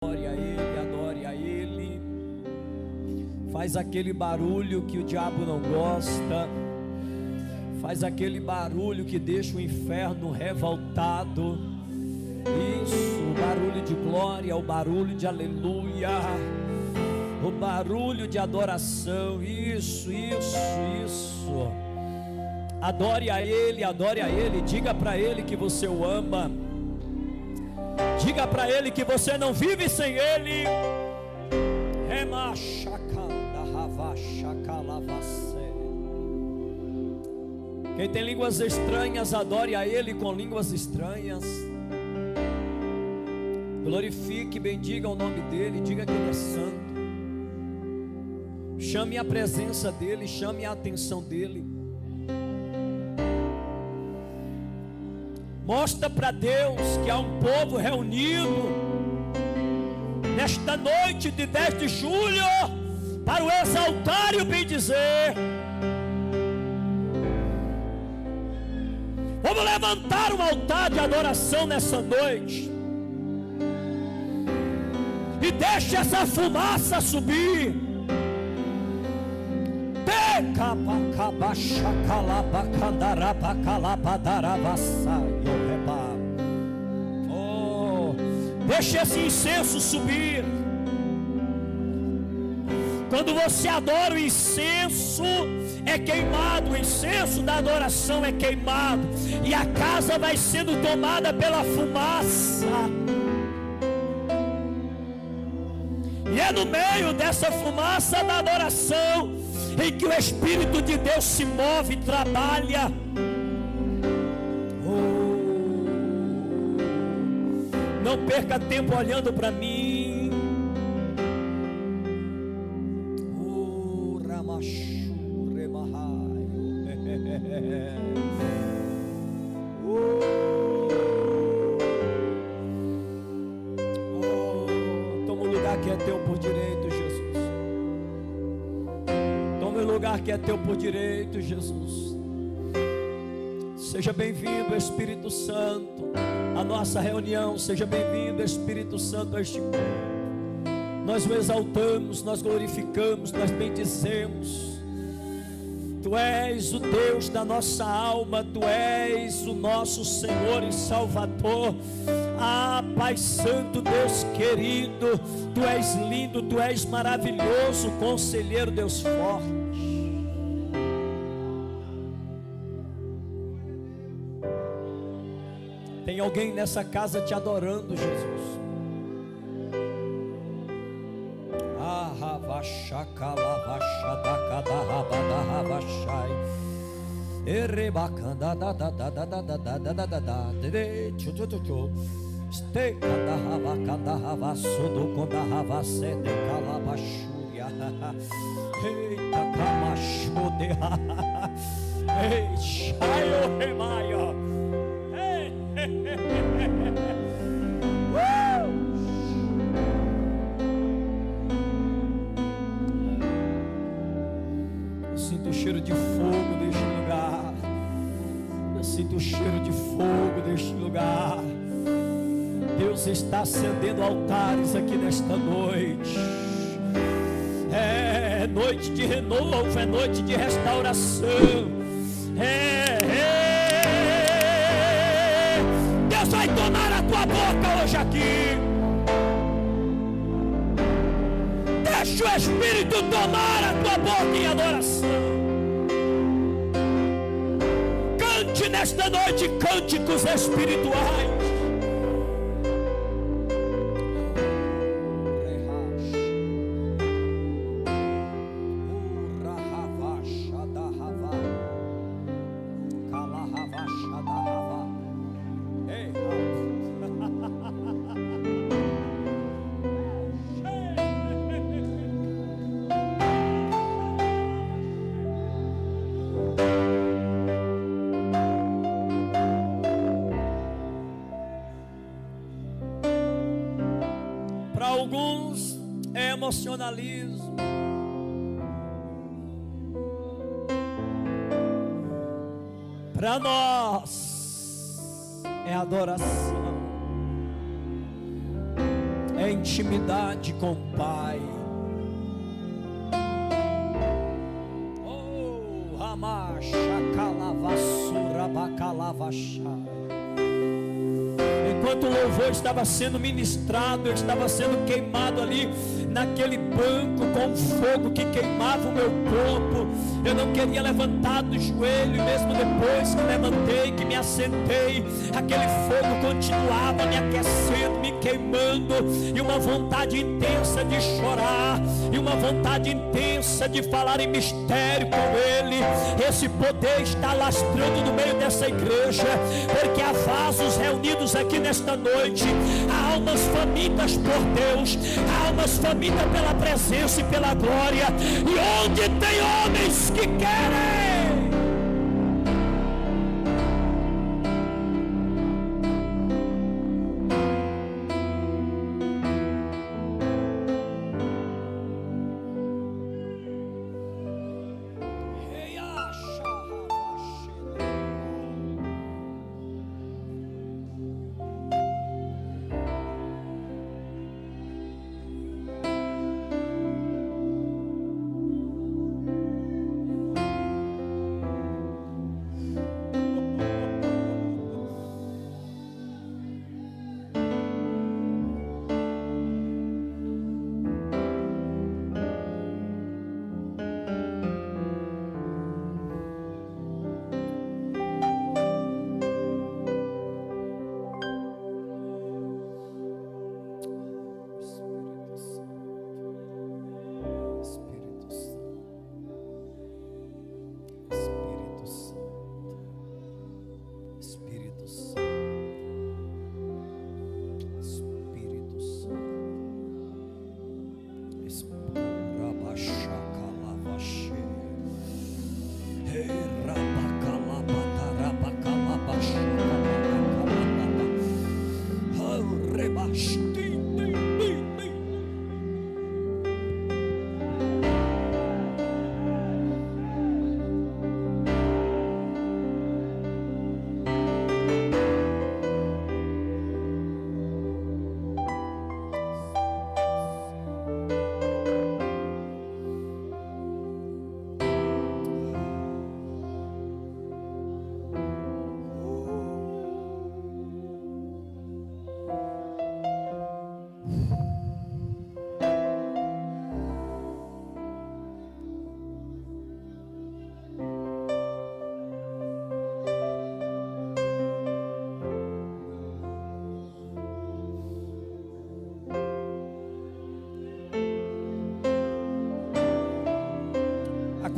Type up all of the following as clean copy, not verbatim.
Adore a Ele, adore a Ele. Faz aquele barulho que o diabo não gosta. Faz aquele barulho que deixa o inferno revoltado. Isso, o barulho de glória, o barulho de aleluia, o barulho de adoração. Isso. Adore a Ele, diga para Ele que você o ama. Diga para Ele que você não vive sem Ele. Quem tem línguas estranhas, adore a Ele com línguas estranhas. Glorifique, bendiga o nome dEle, diga que Ele é santo. Chame a presença dEle, chame a atenção dEle. Mostra para Deus que há um povo reunido nesta noite de 10 de julho para o exaltar e o bendizer. Vamos levantar um altar de adoração nessa noite e deixe essa fumaça subir. Oh, deixe esse incenso subir. Quando você adora, o incenso é queimado, o incenso da adoração é queimado, e a casa vai sendo tomada pela fumaça. E é no meio dessa fumaça da adoração em que o Espírito de Deus se move e trabalha. Não perca tempo olhando para mim. Toma o lugar que é teu por direito, Jesus. Toma o lugar que é teu por direito, Jesus. Seja bem-vindo, Espírito Santo, a nossa reunião. Seja bem-vindo, Espírito Santo, a este culto. Nós o exaltamos, nós glorificamos, nós bendizemos. Tu és o Deus da nossa alma, Tu és o nosso Senhor e Salvador. Ah, Pai Santo, Deus querido, Tu és lindo, Tu és maravilhoso, Conselheiro, Deus forte. Tem alguém nessa casa te adorando, Jesus. Eu sinto o cheiro de fogo deste lugar. Eu sinto o cheiro de fogo deste lugar. Deus está acendendo altares aqui nesta noite. É noite de renovo, é noite de restauração. Deus vai tomar a tua boca hoje aqui. Deixa o Espírito tomar a tua boca em adoração. Cante nesta noite cânticos espirituais. Para alguns é emocionalismo, para nós é adoração. é intimidade com o Pai. Oh, Ramacha Calavassura Bacalavachá. Enquanto o louvor estava sendo ministrado, eu estava sendo queimado ali naquele banco com fogo que queimava o meu corpo. Eu não queria levantar do joelho, e mesmo depois que levantei, que me assentei, aquele fogo continuava me aquecendo, me queimando, e uma vontade intensa de chorar, e uma vontade intensa de falar em mistério com Ele. Esse poder está lastrando no meio dessa igreja, porque há vasos reunidos aqui nesta noite, há almas famintas por Deus, há almas famintas pela presença e pela glória, e onde tem homens que querem,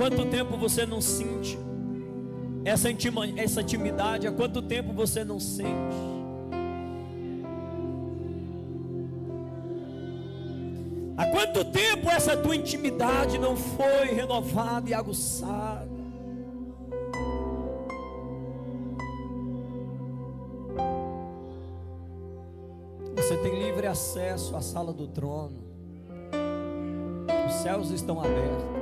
quanto tempo você não sente essa intimidade? Há quanto tempo você não sente? Há quanto tempo essa tua intimidade não foi renovada e aguçada? Você tem livre acesso à sala do trono. Os céus estão abertos.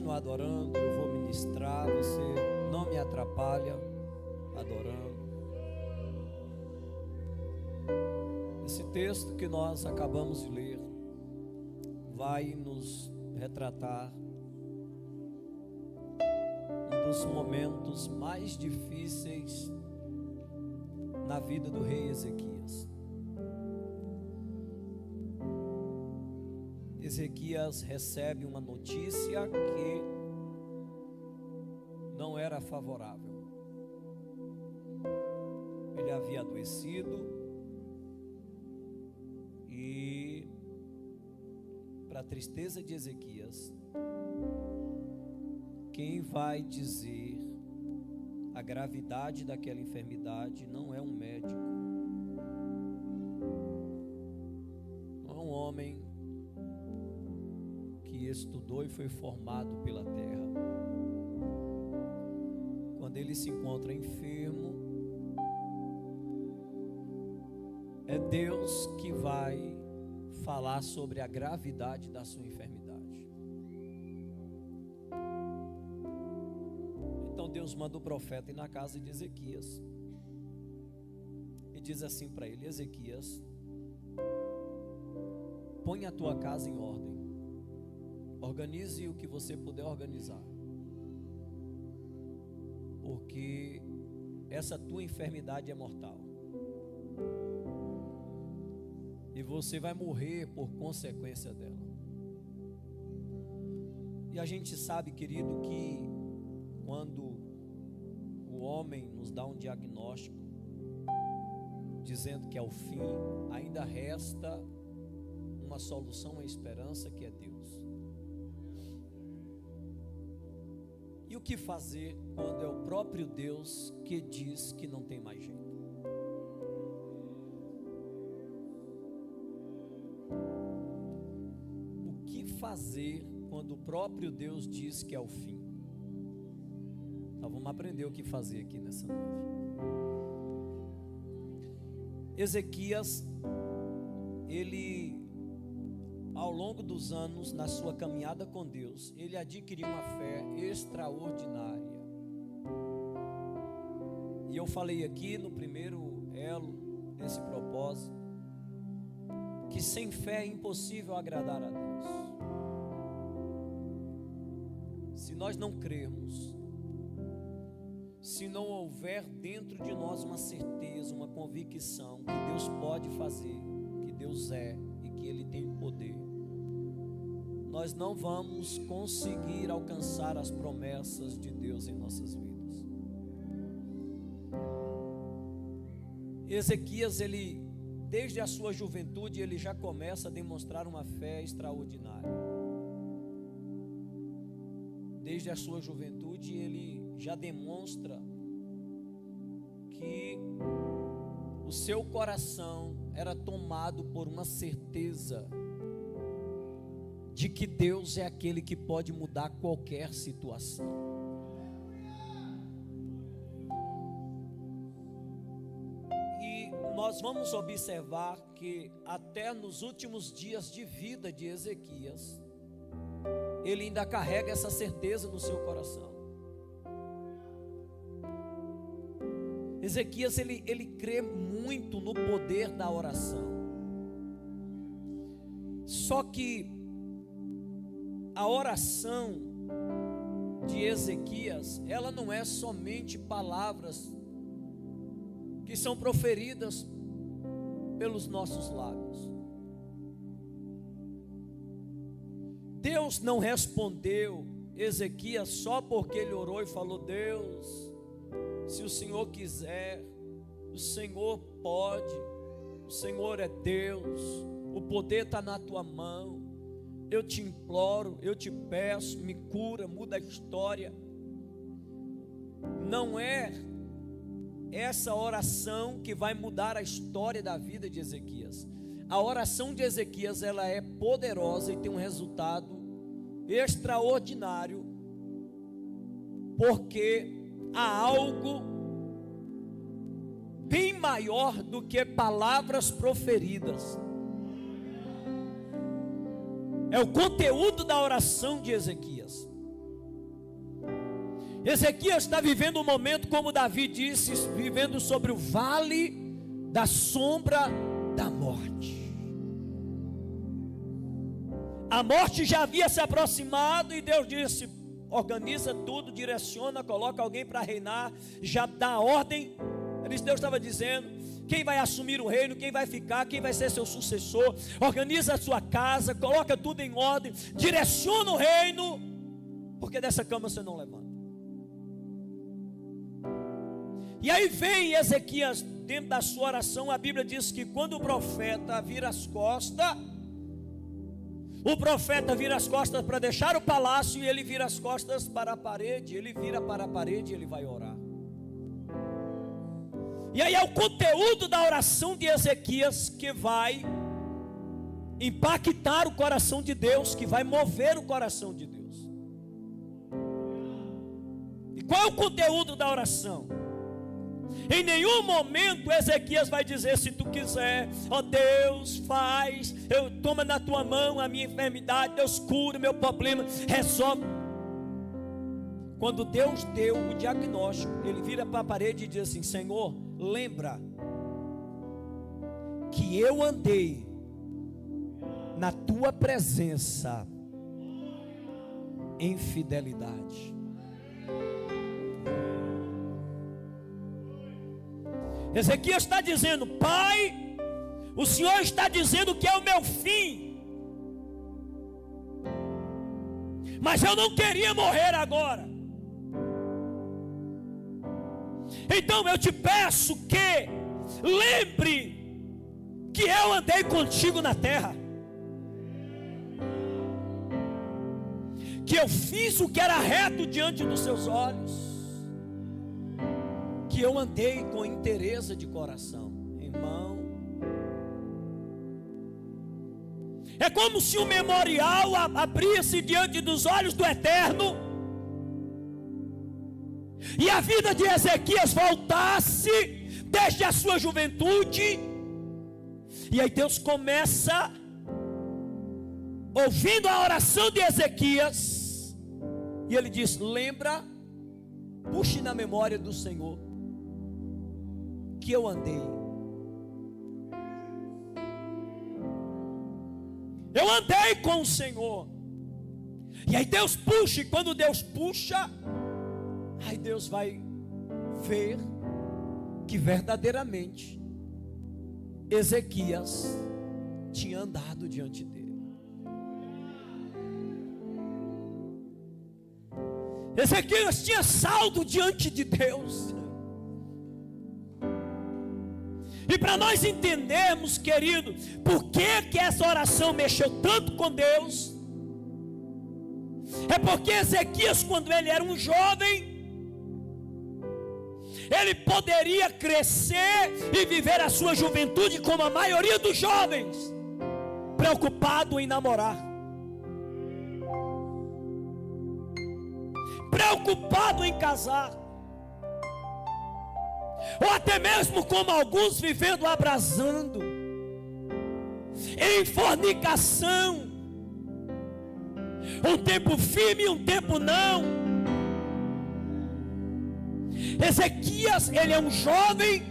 Adorando, eu vou ministrar, você não me atrapalha adorando. Esse texto que nós acabamos de ler vai nos retratar um dos momentos mais difíceis na vida do rei Ezequias. Ezequias recebe uma notícia que não era favorável. Ele havia adoecido e para a tristeza de Ezequias, quem vai dizer a gravidade daquela enfermidade não é um médico, não é um homem que estudou e foi formado pela terra. Quando ele se encontra enfermo, é Deus que vai falar sobre a gravidade da sua enfermidade. Então Deus manda o profeta ir na casa de Ezequias e diz assim para ele: Ezequias, põe a tua casa em ordem, organize o que você puder organizar, porque essa tua enfermidade é mortal e você vai morrer por consequência dela. E a gente sabe, querido, que quando o homem nos dá um diagnóstico dizendo que é o fim, ainda resta uma solução, uma esperança, que é Deus. E o que fazer quando é o próprio Deus que diz que não tem mais jeito? O que fazer quando o próprio Deus diz que é o fim? Então vamos aprender o que fazer aqui nessa noite. Ezequias, ele, ao longo dos anos, na sua caminhada com Deus, ele adquiriu uma fé extraordinária. E eu falei aqui no primeiro elo desse propósito, que sem fé é impossível agradar a Deus. Se nós não crermos, se não houver dentro de nós uma certeza, uma convicção que Deus pode fazer, que Deus é e que Ele tem poder, nós não vamos conseguir alcançar as promessas de Deus em nossas vidas. Ezequias, ele, desde a sua juventude, ele já começa a demonstrar uma fé extraordinária. Desde a sua juventude, ele já demonstra que o seu coração era tomado por uma certeza de que Deus é aquele que pode mudar qualquer situação. E nós vamos observar que até nos últimos dias de vida de Ezequias, ele ainda carrega essa certeza no seu coração. Ezequias, ele crê muito no poder da oração. Só que a oração de Ezequias, ela não é somente palavras que são proferidas pelos nossos lábios. Deus não respondeu Ezequias só porque ele orou e falou: Deus, se o Senhor quiser, o Senhor pode, o Senhor é Deus, o poder está na tua mão, eu te imploro, eu te peço, me cura, muda a história. Não é essa oração que vai mudar a história da vida de Ezequias. A oração de Ezequias, ela é poderosa e tem um resultado extraordinário, porque há algo bem maior do que palavras proferidas. É o conteúdo da oração de Ezequias. Ezequias está vivendo um momento, como Davi disse, vivendo sobre o vale da sombra da morte. A morte já havia se aproximado e Deus disse: organiza tudo, direciona, coloca alguém para reinar, já dá a ordem. Deus estava dizendo quem vai assumir o reino, quem vai ficar, quem vai ser seu sucessor. Organiza a sua casa, coloca tudo em ordem, direciona o reino, porque dessa cama você não levanta. E aí vem Ezequias dentro da sua oração. A Bíblia diz que quando o profeta vira as costas, O profeta vira as costas para deixar o palácio e ele vira as costas para a parede. Ele vira para a parede e ele vai orar. E aí é o conteúdo da oração de Ezequias que vai impactar o coração de Deus, que vai mover o coração de Deus. E qual é o conteúdo da oração? Em nenhum momento Ezequias vai dizer: se tu quiser, ó Deus, faz, toma na tua mão a minha enfermidade, Deus cura o meu problema, resolve. Quando Deus deu o diagnóstico, ele vira para a parede e diz assim: Senhor, lembra que eu andei na tua presença em fidelidade. Ezequias está dizendo: Pai, o Senhor está dizendo que é o meu fim, mas eu não queria morrer agora. Então eu te peço que lembre que eu andei contigo na terra, que eu fiz o que era reto diante dos seus olhos, que eu andei com inteireza de coração. Irmão, é como se o memorial abrisse diante dos olhos do Eterno e a vida de Ezequias voltasse desde a sua juventude. E aí Deus começa, ouvindo a oração de Ezequias, e ele diz: lembra, puxe na memória do Senhor que eu andei. Eu andei com o Senhor. E aí Deus puxa, e quando Deus puxa, aí Deus vai ver que verdadeiramente Ezequias tinha andado diante dele. Ezequias tinha saldo diante de Deus. E para nós entendermos, querido, por que essa oração mexeu tanto com Deus, é porque Ezequias, quando ele era um jovem, ele poderia crescer e viver a sua juventude como a maioria dos jovens, preocupado em namorar, preocupado em casar, ou até mesmo como alguns vivendo abrasando em fornicação, um tempo firme e um tempo não. Ezequias, ele é um jovem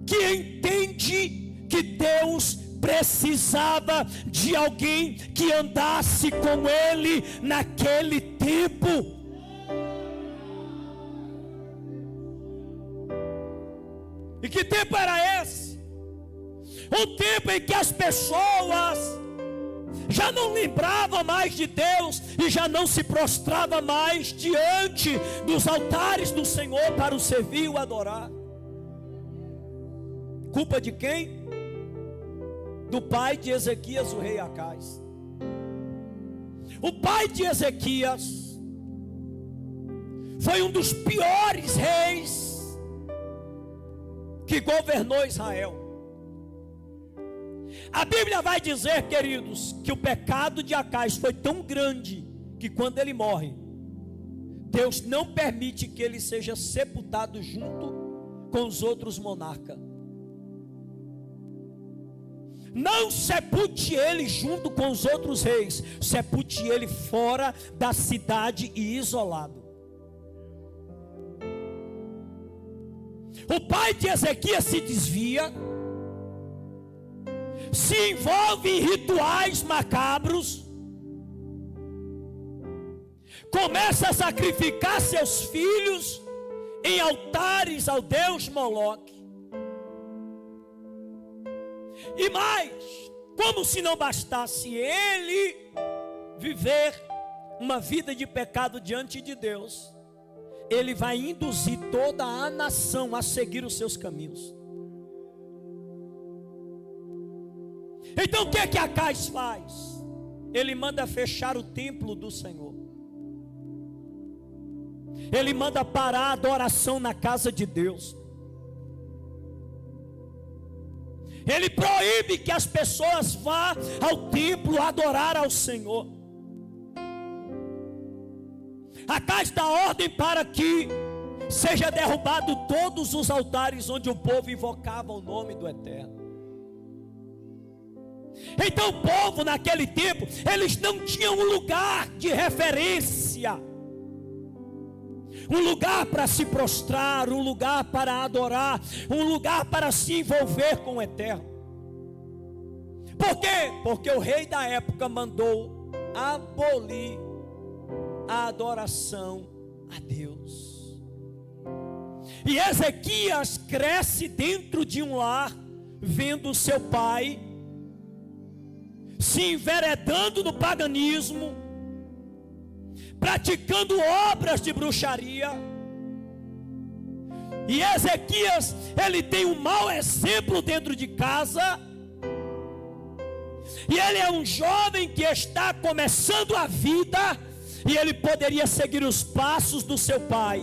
que entende que Deus precisava de alguém que andasse com ele naquele tempo. E que tempo era esse? Um tempo em que as pessoas já não lembravam mais de Deus e já não se prostrava mais diante dos altares do Senhor para o servir e o adorar. Culpa de quem? Do pai de Ezequias, o rei Acais. O pai de Ezequias foi um dos piores reis que governou Israel. A Bíblia vai dizer, queridos, que o pecado de Acais foi tão grande que quando ele morre, Deus não permite que ele seja sepultado junto com os outros monarcas. Não sepulte ele junto com os outros reis, sepulte ele fora da cidade e isolado. O pai de Ezequias se desvia, se envolve em rituais macabros, começa a sacrificar seus filhos em altares ao deus Moloque. E mais, como se não bastasse ele viver uma vida de pecado diante de Deus, ele vai induzir toda a nação a seguir os seus caminhos. Então o que é que Acais faz? ele manda fechar o templo do Senhor. Ele manda parar a adoração na casa de Deus. Ele proíbe que as pessoas vá ao templo adorar ao Senhor. Acá está a ordem para que seja derrubado todos os altares onde o povo invocava o nome do Eterno. Então o povo naquele tempo, eles não tinham um lugar de referência, um lugar para se prostrar, um lugar para adorar, um lugar para se envolver com o Eterno. Por quê? Porque o rei da época mandou abolir a adoração a Deus. E Ezequias cresce dentro de um lar, vendo seu pai se enveredando no paganismo, praticando obras de bruxaria. E Ezequias, ele tem um mau exemplo dentro de casa. E ele é um jovem que está começando a vida, e ele poderia seguir os passos do seu pai,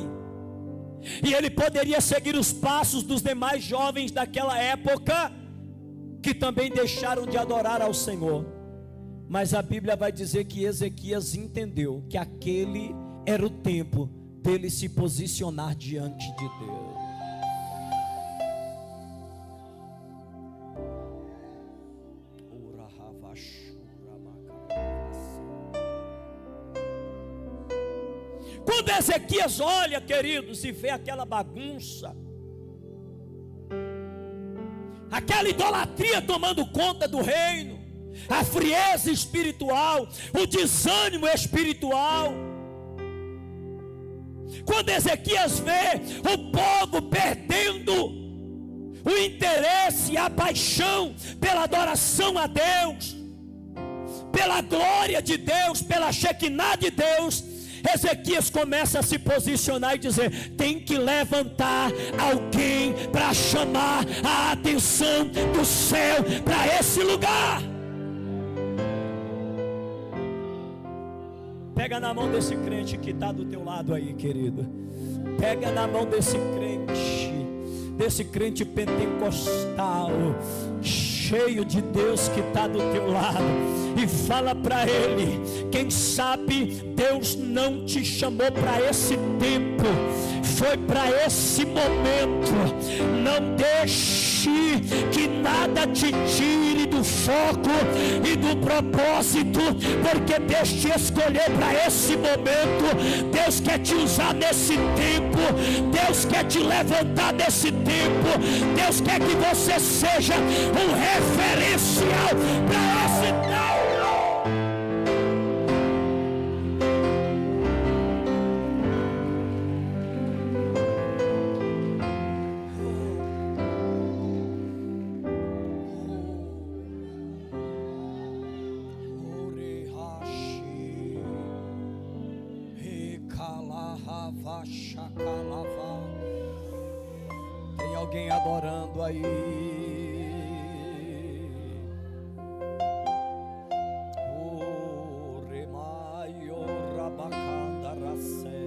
e ele poderia seguir os passos dos demais jovens daquela época, que também deixaram de adorar ao Senhor. Mas a Bíblia vai dizer que Ezequias entendeu que aquele era o tempo dele se posicionar diante de Deus. Quando Ezequias olha, queridos, e vê aquela bagunça, aquela idolatria tomando conta do reino, a frieza espiritual, o desânimo espiritual, quando Ezequias vê o povo perdendo o interesse, a paixão pela adoração a Deus, pela glória de Deus, pela Shekinah de Deus, Ezequias começa a se posicionar e dizer: tem que levantar alguém para chamar a atenção do céu para esse lugar. Pega na mão desse crente que está do teu lado aí, querido. Pega na mão desse crente pentecostal, cheio de Deus, que está do teu lado, e fala para ele: quem sabe Deus não te chamou para esse tempo, foi para esse momento. Não deixe que nada te tire do foco e do propósito, porque Deus te escolheu para esse momento. Deus quer te usar nesse tempo, Deus quer te levantar nesse tempo, Deus quer que você seja um referencial para esse tempo. Tem alguém adorando aí? O remaio rabacanda racé.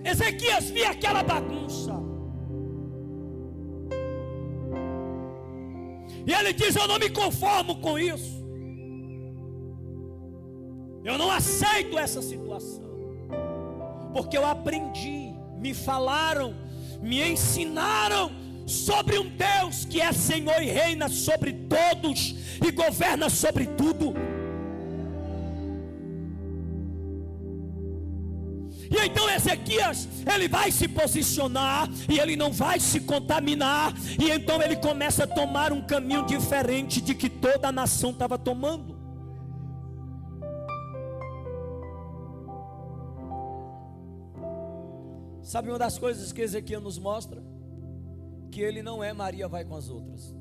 Ezequias via aquela bagunça, e ele diz: eu não me conformo com isso, eu não aceito essa situação, porque eu aprendi, me falaram, me ensinaram sobre um Deus que é Senhor e reina sobre todos e governa sobre tudo. E então Ezequias, ele vai se posicionar, e ele não vai se contaminar, e então ele começa a tomar um caminho diferente de que toda a nação estava tomando. Sabe uma das coisas que Ezequias nos mostra? Que ele não é Maria vai com as outras.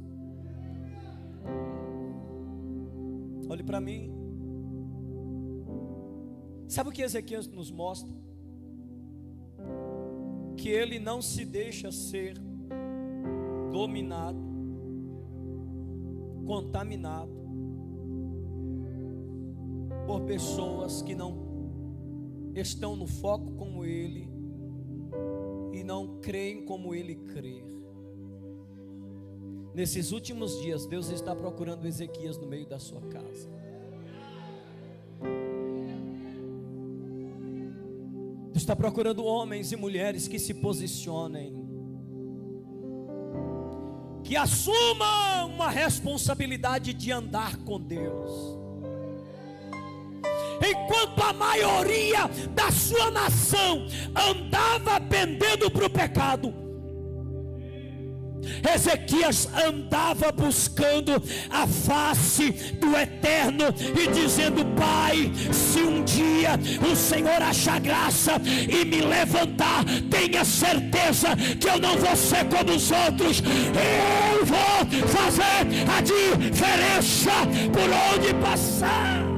Olhe para mim. Sabe o que Ezequias nos mostra? que ele não se deixa ser dominado, contaminado por pessoas que não estão no foco como ele e não creem como ele crê. Nesses últimos dias, Deus está procurando Ezequias no meio da sua casa. Deus está procurando homens e mulheres que se posicionem, que assumam uma responsabilidade de andar com Deus. Enquanto a maioria da sua nação andava pendendo para o pecado, Ezequias andava buscando a face do Eterno e dizendo: Pai, se um dia o Senhor achar graça e me levantar, tenha certeza que eu não vou ser como os outros, eu vou fazer a diferença por onde passar.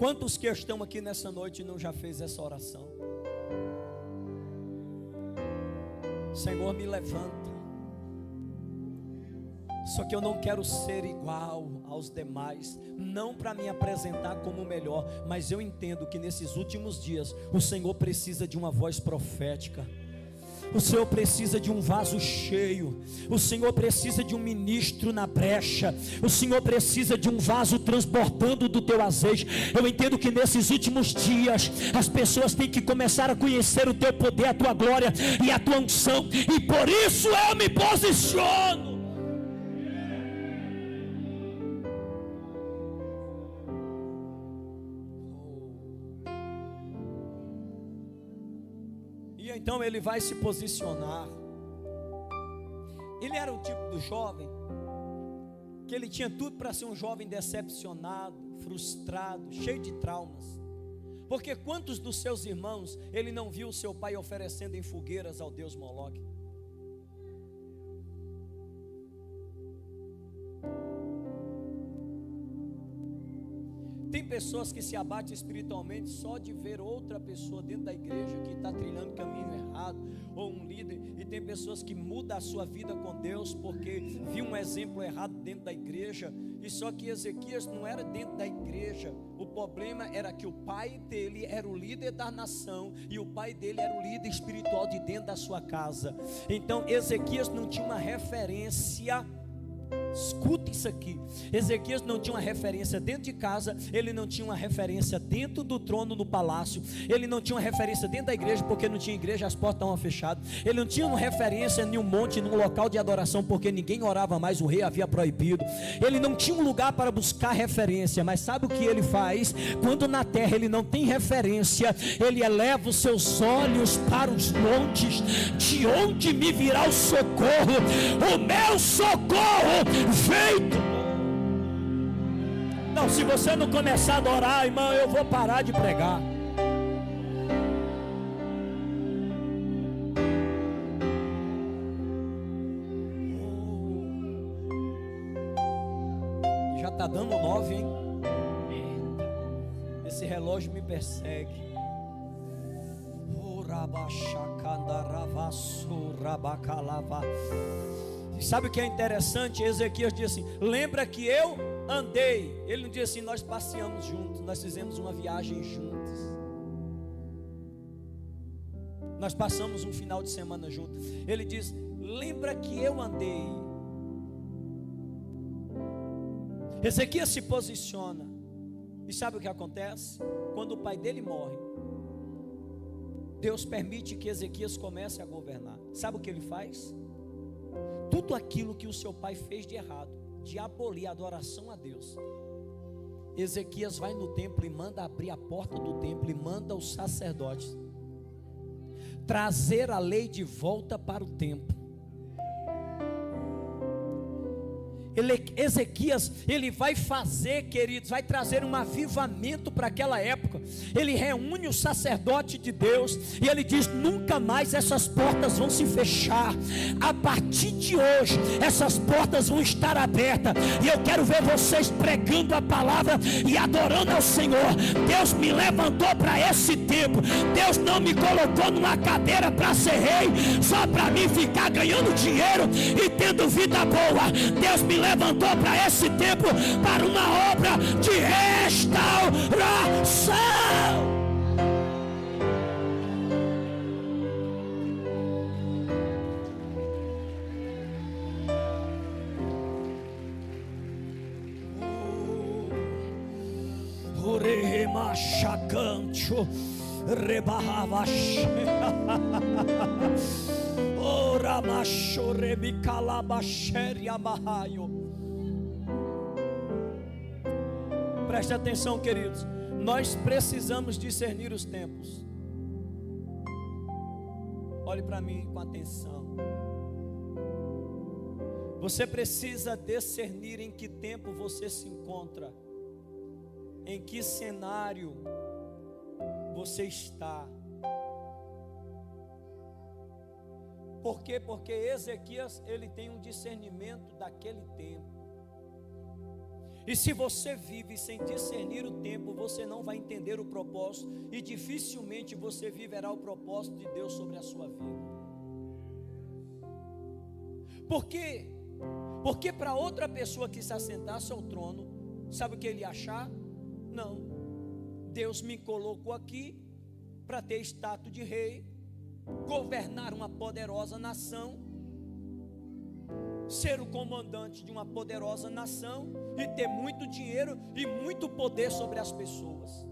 Quantos que estão aqui nessa noite não já fez essa oração? Senhor, me levanta. Só que eu não quero ser igual aos demais, não para me apresentar como o melhor, mas eu entendo que nesses últimos dias o Senhor precisa de uma voz profética. O Senhor precisa de um vaso cheio. O Senhor precisa de um ministro na brecha. O Senhor precisa de um vaso transbordando do teu azeite. Eu entendo que nesses últimos dias as pessoas têm que começar a conhecer o teu poder, a tua glória e a tua unção. E por isso eu me posiciono. Então ele vai se posicionar. Ele era o tipo do jovem que ele tinha tudo para ser um jovem decepcionado, frustrado, cheio de traumas. Porque quantos dos seus irmãos ele não viu seu pai oferecendo em fogueiras ao deus Moloque? Tem pessoas que se abatem espiritualmente só de ver outra pessoa dentro da igreja que está trilhando caminho errado, ou um líder, e tem pessoas que mudam a sua vida com Deus porque viu um exemplo errado dentro da igreja. E só que Ezequias não era dentro da igreja. O problema era que o pai dele era o líder da nação e o pai dele era o líder espiritual de dentro da sua casa. Então Ezequias não tinha uma referência. Escuta isso aqui. Ezequias não tinha uma referência dentro de casa. Ele não tinha uma referência dentro do trono no palácio. Ele não tinha uma referência dentro da igreja, porque não tinha igreja, as portas estavam fechadas. Ele não tinha uma referência em um monte, num local de adoração, porque ninguém orava mais, o rei havia proibido. Ele não tinha um lugar para buscar referência. Mas sabe o que ele faz? Quando na terra ele não tem referência, ele eleva os seus olhos para os montes. De onde me virá o socorro? O meu socorro feito. Não, se você não começar a adorar, irmão, eu vou parar de pregar. Já está dando 9, hein? Esse relógio me persegue. Sabe o que é interessante? Ezequias diz assim: lembra que eu andei. Ele não diz assim: nós passeamos juntos, nós fizemos uma viagem juntos, nós passamos um final de semana juntos. Ele diz: lembra que eu andei. Ezequias se posiciona. E sabe o que acontece? Quando o pai dele morre, Deus permite que Ezequias comece a governar. Sabe o que ele faz? Tudo aquilo que o seu pai fez de errado, de abolir a adoração a Deus, Ezequias vai no templo e manda abrir a porta do templo e manda os sacerdotes trazer a lei de volta para o templo. Ezequias, ele vai fazer, queridos, vai trazer um avivamento para aquela época. Ele reúne o sacerdote de Deus e ele diz: nunca mais essas portas vão se fechar. A partir de hoje, essas portas vão estar abertas. E eu quero ver vocês pregando a palavra e adorando ao Senhor. Deus me levantou para esse tempo. Deus não me colocou numa cadeira para ser rei, só para mim ficar ganhando dinheiro e tendo vida boa. Deus me levantou para esse tempo, para uma obra de restauração. Oremachacancho rebarravache. Ora machore mi calabacheria mahaio. Preste atenção, queridos. Nós precisamos discernir os tempos. Olhe para mim com atenção. Você precisa discernir em que tempo você se encontra, em que cenário você está. Por quê? Porque Ezequias, ele tem um discernimento daquele tempo. E se você vive sem discernir o tempo, você não vai entender o propósito, e dificilmente você viverá o propósito de Deus sobre a sua vida. Por quê? Porque para outra pessoa que se assentasse ao trono, sabe o que ele ia achar? Não, Deus me colocou aqui para ter status de rei, governar uma poderosa nação, ser o comandante de uma poderosa nação e ter muito dinheiro e muito poder sobre as pessoas.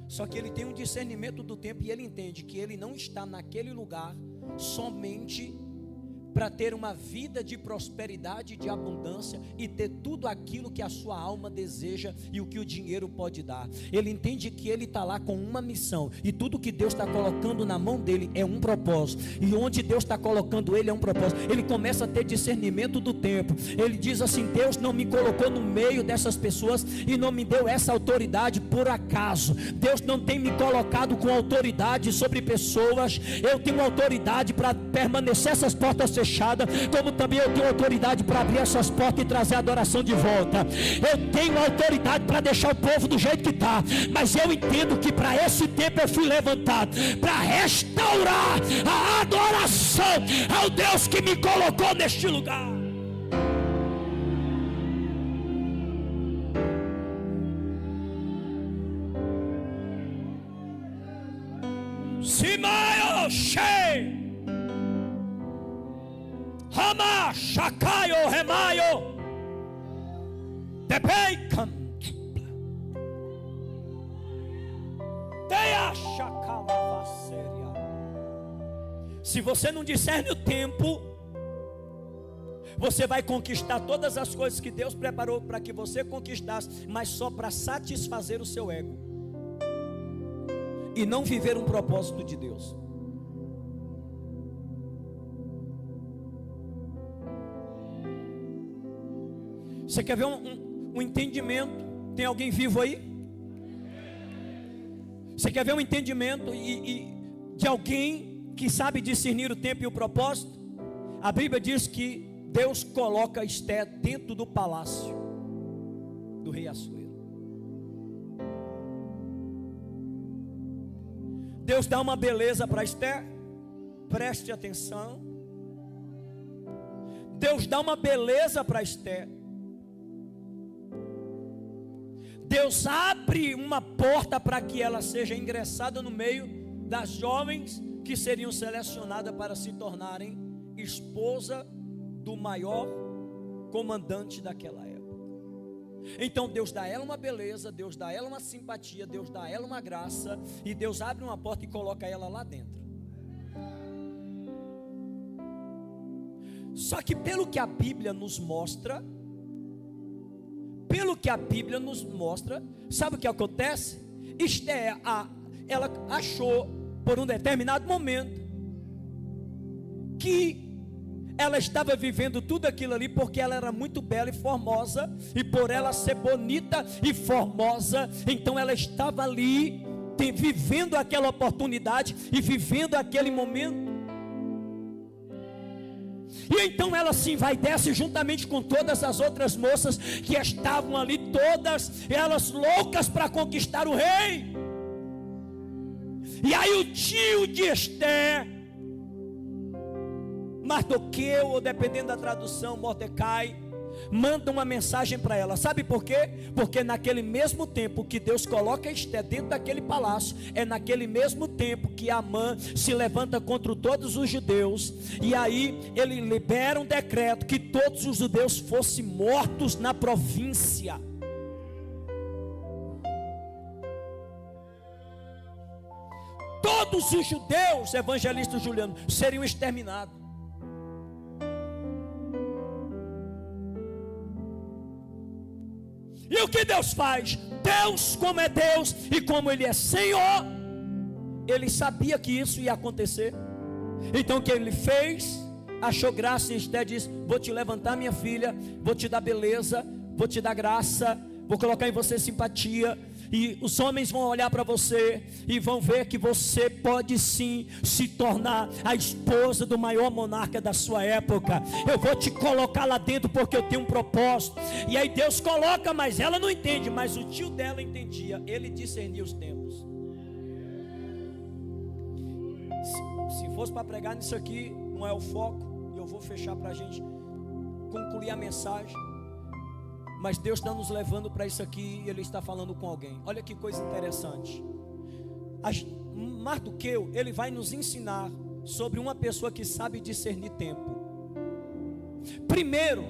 Só que ele tem um discernimento do tempo e ele entende que ele não está naquele lugar somente para ter uma vida de prosperidade, de abundância e ter tudo aquilo que a sua alma deseja e o que o dinheiro pode dar. Ele entende que ele está lá com uma missão, e tudo que Deus está colocando na mão dele é um propósito, e onde Deus está colocando ele é um propósito. Ele começa a ter discernimento do tempo. Ele diz assim: Deus não me colocou no meio dessas pessoas e não me deu essa autoridade por acaso. Deus não tem me colocado com autoridade sobre pessoas. Eu tenho autoridade para permanecer essas portas fechadas, como também eu tenho autoridade para abrir essas portas e trazer a adoração de volta. Eu tenho autoridade para deixar o povo do jeito que está, mas eu entendo que para esse tempo eu fui levantado para restaurar a adoração ao Deus que me colocou neste lugar. Simaio Shei Hama Shakayo Remaio Debeikan Teia Shakalavaseria. Se você não discerne o tempo, você vai conquistar todas as coisas que Deus preparou para que você conquistasse, mas só para satisfazer o seu ego e não viver um propósito de Deus. Você quer ver um entendimento? Tem alguém vivo aí? Você quer ver um entendimento de alguém que sabe discernir o tempo e o propósito? A Bíblia diz que Deus coloca Esté dentro do palácio do rei Assuero. Deus dá uma beleza para Esté. Preste atenção. Deus dá uma beleza para Esté. Deus abre uma porta para que ela seja ingressada no meio das jovens que seriam selecionadas para se tornarem esposa do maior comandante daquela época. Então Deus dá a ela uma beleza, Deus dá a ela uma simpatia, Deus dá a ela uma graça, e Deus abre uma porta e coloca ela lá dentro. Só que pelo que a Bíblia nos mostra, sabe o que acontece? Esté, ela achou por um determinado momento que ela estava vivendo tudo aquilo ali porque ela era muito bela e formosa, e por ela ser bonita e formosa, então ela estava ali vivendo aquela oportunidade e vivendo aquele momento. E então ela se envaidece juntamente com todas as outras moças que estavam ali, todas elas loucas para conquistar o rei. E aí o tio de Esther, Mardoqueu, ou dependendo da tradução, Mordecai, manda uma mensagem para ela. Sabe por quê? Porque naquele mesmo tempo que Deus coloca Esther dentro daquele palácio, é naquele mesmo tempo que Amã se levanta contra todos os judeus, e aí ele libera um decreto que todos os judeus fossem mortos na província. Todos os judeus, evangelista Juliano, seriam exterminados. E o que Deus faz? Deus, como é Deus e como Ele é Senhor, Ele sabia que isso ia acontecer. Então o que Ele fez? Achou graça em Esther, disse: vou te levantar, minha filha, vou te dar beleza, vou te dar graça, vou colocar em você simpatia, e os homens vão olhar para você e vão ver que você pode sim se tornar a esposa do maior monarca da sua época. Eu vou te colocar lá dentro porque eu tenho um propósito. E aí Deus coloca, mas ela não entende. Mas o tio dela entendia, ele discernia os tempos. Se fosse para pregar nisso aqui, não é o foco, e eu vou fechar para a gente concluir a mensagem. Mas Deus está nos levando para isso aqui, e Ele está falando com alguém. Olha que coisa interessante. Mardoqueu, ele vai nos ensinar sobre uma pessoa que sabe discernir tempo. Primeiro,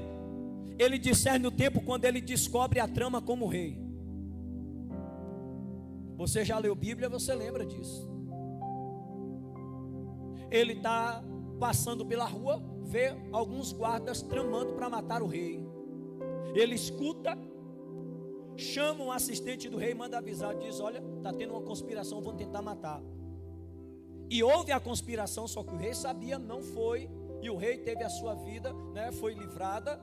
ele discerne o tempo quando ele descobre a trama como rei. Você já leu Bíblia, você lembra disso. Ele está passando pela rua, vê alguns guardas tramando para matar o rei. Ele escuta, chama um assistente do rei, manda avisar, diz: olha, está tendo uma conspiração, vão tentar matar. E houve a conspiração, só que o rei sabia, não foi, e o rei teve a sua vida, né, foi livrada.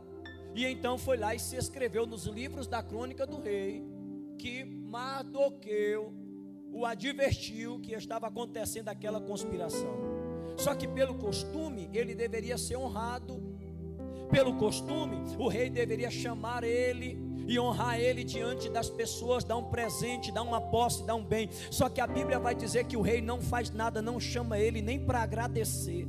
E então foi lá e se escreveu nos livros da crônica do rei que Mardoqueu o advertiu que estava acontecendo aquela conspiração. Só que pelo costume ele deveria ser honrado. Pelo costume, o rei deveria chamar ele e honrar ele diante das pessoas, dar um presente, dar uma posse, dar um bem. Só que a Bíblia vai dizer que o rei não faz nada, não chama ele nem para agradecer.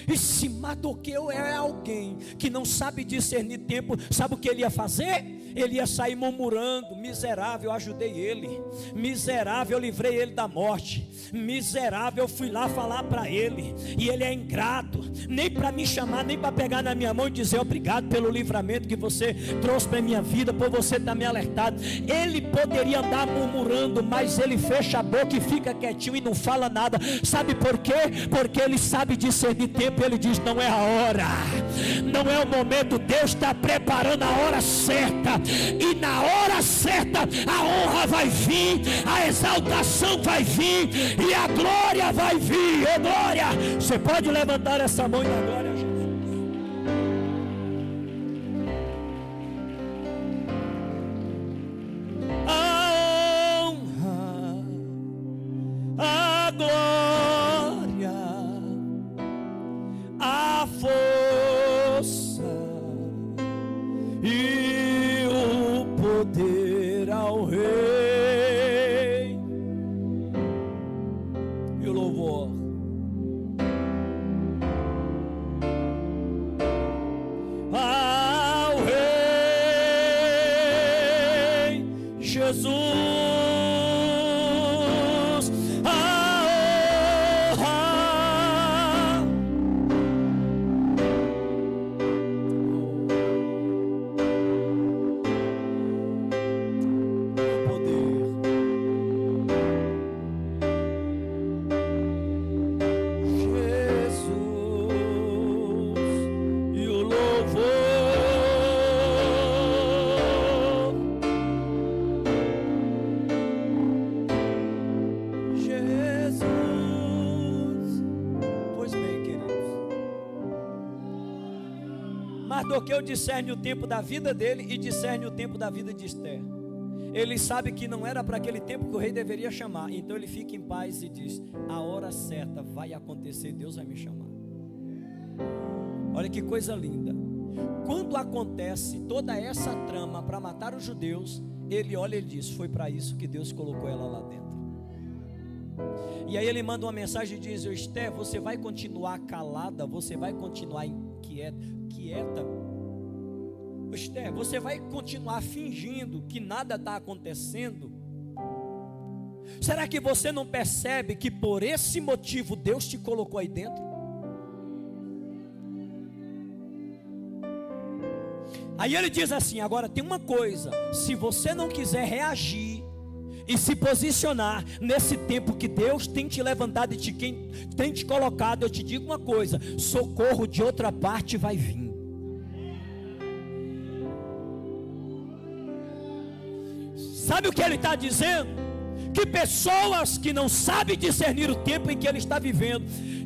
E se Mardoqueu é alguém que não sabe discernir tempo, sabe o que ele ia fazer? Ele ia sair murmurando: miserável, eu ajudei ele, miserável, eu livrei ele da morte, miserável, eu fui lá falar para ele, e ele é ingrato, nem para me chamar, nem para pegar na minha mão e dizer obrigado pelo livramento que você trouxe para a minha vida, por você estar me alertado. Ele poderia andar murmurando, mas ele fecha a boca e fica quietinho e não fala nada. Sabe por quê? Porque ele sabe discernir tempo. Ele diz: não é a hora, não é o momento, Deus está preparando a hora certa, e na hora certa a honra vai vir, a exaltação vai vir, e a glória vai vir. Ô glória, você pode levantar essa mão e dar glória a Jesus. A honra, a glória, a força e o poder ao rei e o louvor. Ao rei Jesus. Mardoqueu discerne o tempo da vida dele e discerne o tempo da vida de Esther. Ele sabe que não era para aquele tempo que o rei deveria chamar. Então ele fica em paz e diz: a hora certa vai acontecer, Deus vai me chamar. Olha que coisa linda. Quando acontece toda essa trama para matar os judeus, ele olha e diz: foi para isso que Deus colocou ela lá dentro. E aí ele manda uma mensagem e diz: Esther, você vai continuar calada, você vai continuar quieta. Esther, você vai continuar fingindo que nada está acontecendo? Será que você não percebe que por esse motivo Deus te colocou aí dentro? Aí ele diz assim: agora tem uma coisa, se você não quiser reagir e se posicionar nesse tempo que Deus tem te levantado e tem te colocado, eu te digo uma coisa: socorro de outra parte vai vir. Sabe o que ele está dizendo? Que pessoas que não sabem discernir o tempo em que ele está vivendo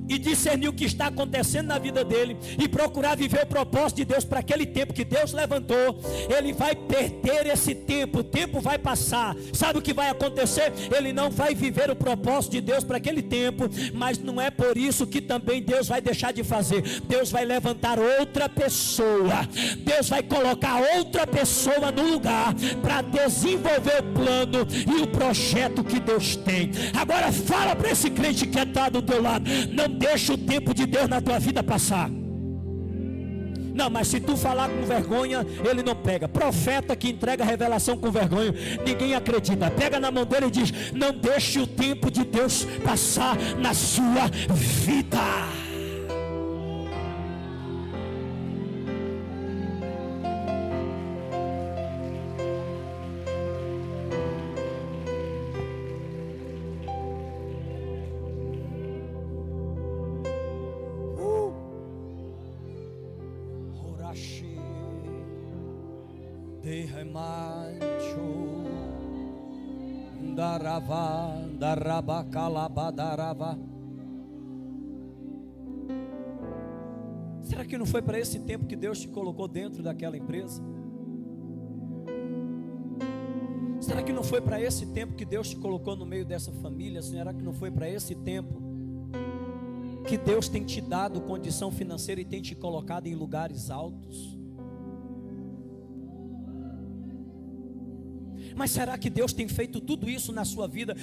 e discernir o que está acontecendo na vida dele e procurar viver o propósito de Deus para aquele tempo que Deus levantou, ele vai perder esse tempo, o tempo vai passar. Sabe o que vai acontecer? Ele não vai viver o propósito de Deus para aquele tempo, mas não é por isso que também Deus vai deixar de fazer. Deus vai levantar outra pessoa, Deus vai colocar outra pessoa no lugar para desenvolver o plano e o projeto que Deus tem. Agora fala para esse crente que está do teu lado: não deixa o tempo de Deus na tua vida passar. Não, mas se tu falar com vergonha, ele não pega. Profeta que entrega revelação com vergonha, ninguém acredita. Pega na mão dele e diz: não deixe o tempo de Deus passar na sua vida. Será que não foi para esse tempo que Deus te colocou dentro daquela empresa? Será que não foi para esse tempo que Deus te colocou no meio dessa família? Será que não foi para esse tempo que Deus tem te dado condição financeira e tem te colocado em lugares altos? Mas será que Deus tem feito tudo isso na sua vida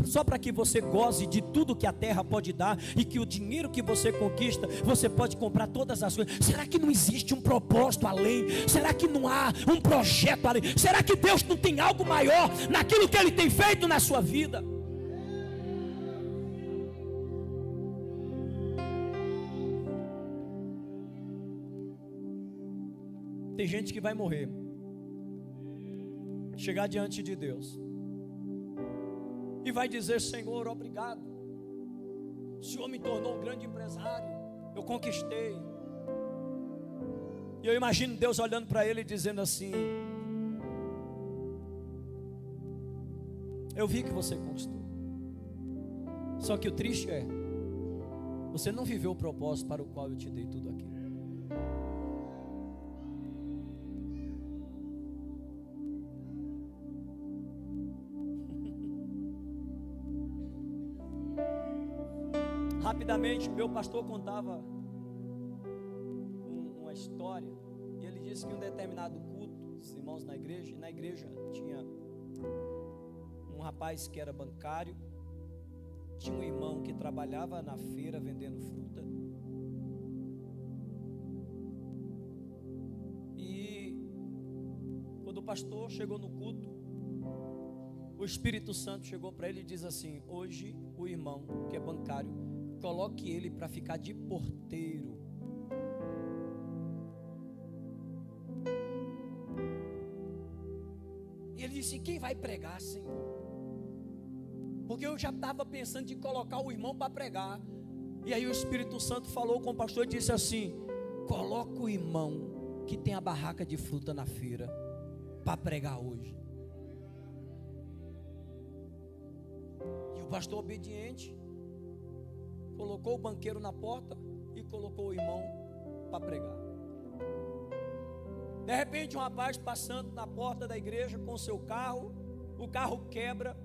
só para que você goze de tudo que a terra pode dar e que o dinheiro que você conquista, você pode comprar todas as coisas? Será que não existe um propósito além? Será que não há um projeto além? Será que Deus não tem algo maior naquilo que Ele tem feito na sua vida? Tem gente que vai morrer, chegar diante de Deus e vai dizer: Senhor, obrigado, o Senhor me tornou um grande empresário, eu conquistei. E eu imagino Deus olhando para ele e dizendo assim: eu vi que você conquistou, só que o triste é, você não viveu o propósito para o qual eu te dei tudo aquilo. Rapidamente, meu pastor contava uma história, e ele disse que em um determinado culto, os irmãos na igreja tinha um rapaz que era bancário, tinha um irmão que trabalhava na feira vendendo fruta, e quando o pastor chegou no culto, o Espírito Santo chegou para ele e diz assim: hoje o irmão que é bancário, coloque ele para ficar de porteiro. E ele disse: quem vai pregar, Senhor? Porque eu já estava pensando em colocar o irmão para pregar. E aí o Espírito Santo falou com o pastor e disse assim: coloca o irmão que tem a barraca de fruta na feira para pregar hoje. E o pastor obediente colocou o banqueiro na porta e colocou o irmão para pregar. De repente um rapaz passando na porta da igreja com o seu carro, o carro quebra.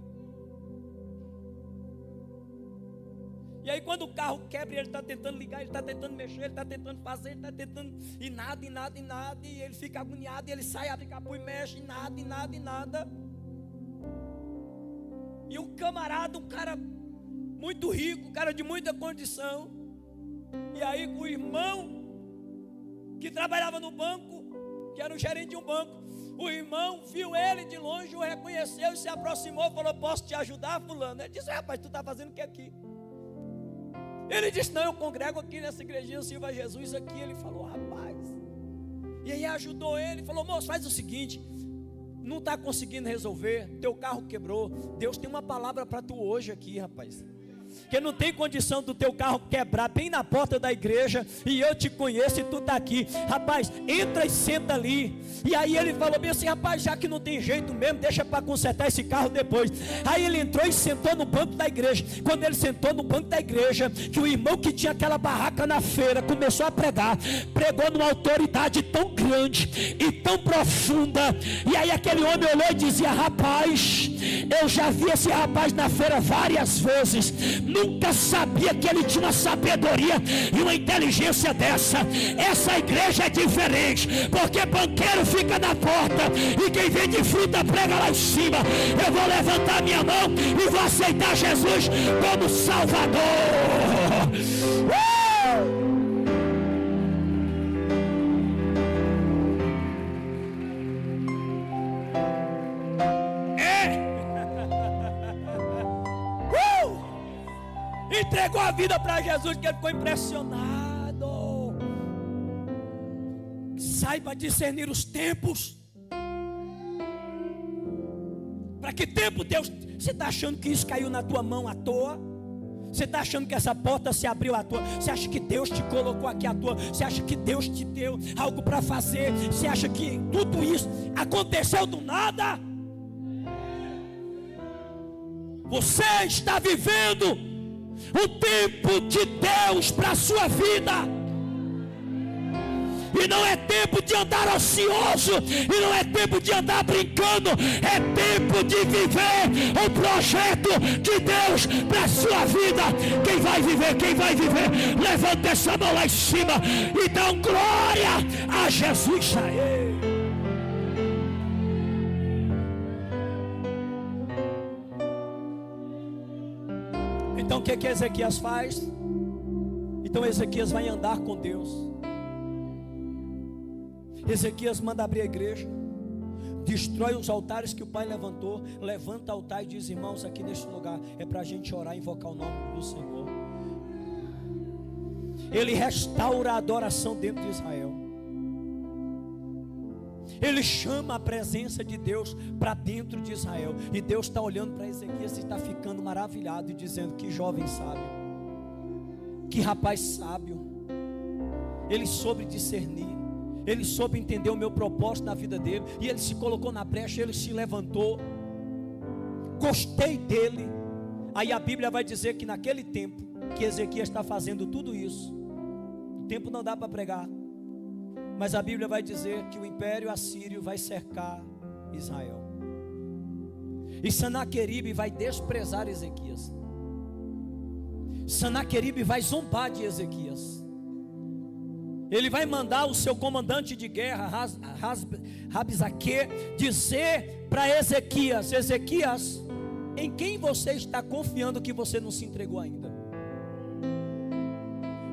E aí quando o carro quebra, ele está tentando ligar, ele está tentando mexer, ele está tentando fazer, ele está tentando, e nada, e ele fica agoniado, e ele sai, abre capô e mexe, e nada. E um camarada, um cara muito rico, um cara de muita condição, e aí o irmão que trabalhava no banco, que era o gerente de um banco, o irmão viu ele de longe, o reconheceu e se aproximou, falou: posso te ajudar, fulano? Ele disse: rapaz, tu está fazendo o que aqui? Ele disse: não, eu congrego aqui nessa igrejinha Sirva Jesus aqui. Ele falou: rapaz. E aí ajudou ele, falou: moço, faz o seguinte, não está conseguindo resolver, teu carro quebrou, Deus tem uma palavra para tu hoje aqui, rapaz. Que não tem condição do teu carro quebrar bem na porta da igreja, e eu te conheço e tu está aqui, rapaz, entra e senta ali. E aí ele falou bem assim: rapaz, já que não tem jeito mesmo, deixa para consertar esse carro depois. Aí ele entrou e sentou no banco da igreja. Quando ele sentou no banco da igreja, que o irmão que tinha aquela barraca na feira começou a pregar, pregou numa autoridade tão grande e tão profunda. E aí aquele homem olhou e dizia: rapaz, eu já vi esse rapaz na feira várias vezes, nunca sabia que ele tinha uma sabedoria e uma inteligência dessa. Essa igreja é diferente, porque banqueiro fica na porta e quem vende fruta prega lá em cima. Eu vou levantar minha mão e vou aceitar Jesus como Salvador. Entregou a vida para Jesus, que ele ficou impressionado. Saiba discernir os tempos. Para que tempo Deus? Você está achando que isso caiu na tua mão à toa? Você está achando que essa porta se abriu à toa? Você acha que Deus te colocou aqui à toa? Você acha que Deus te deu algo para fazer? Você acha que tudo isso aconteceu do nada? Você está vivendo o tempo de Deus para a sua vida. E não é tempo de andar ocioso, e não é tempo de andar brincando, é tempo de viver o projeto de Deus para a sua vida. Quem vai viver? Quem vai viver? Levanta essa mão lá em cima e dá glória a Jesus. Então o que Ezequias faz? Então Ezequias vai andar com Deus. Ezequias manda abrir a igreja, destrói os altares que o pai levantou, levanta o altar e diz: irmãos, aqui neste lugar é para a gente orar e invocar o nome do Senhor. Ele restaura a adoração dentro de Israel. Ele chama a presença de Deus para dentro de Israel. E Deus está olhando para Ezequias e está ficando maravilhado e dizendo: que jovem sábio, que rapaz sábio. Ele soube discernir, ele soube entender o meu propósito na vida dele, e ele se colocou na brecha, ele se levantou. Gostei dele. Aí a Bíblia vai dizer que naquele tempo que Ezequias está fazendo tudo isso, o tempo não dá para pregar, mas a Bíblia vai dizer que o império assírio vai cercar Israel. E Sanaqueribe vai desprezar Ezequias. Sanaqueribe vai zombar de Ezequias. Ele vai mandar o seu comandante de guerra, Rabsaque, dizer para Ezequias: Ezequias, em quem você está confiando que você não se entregou ainda?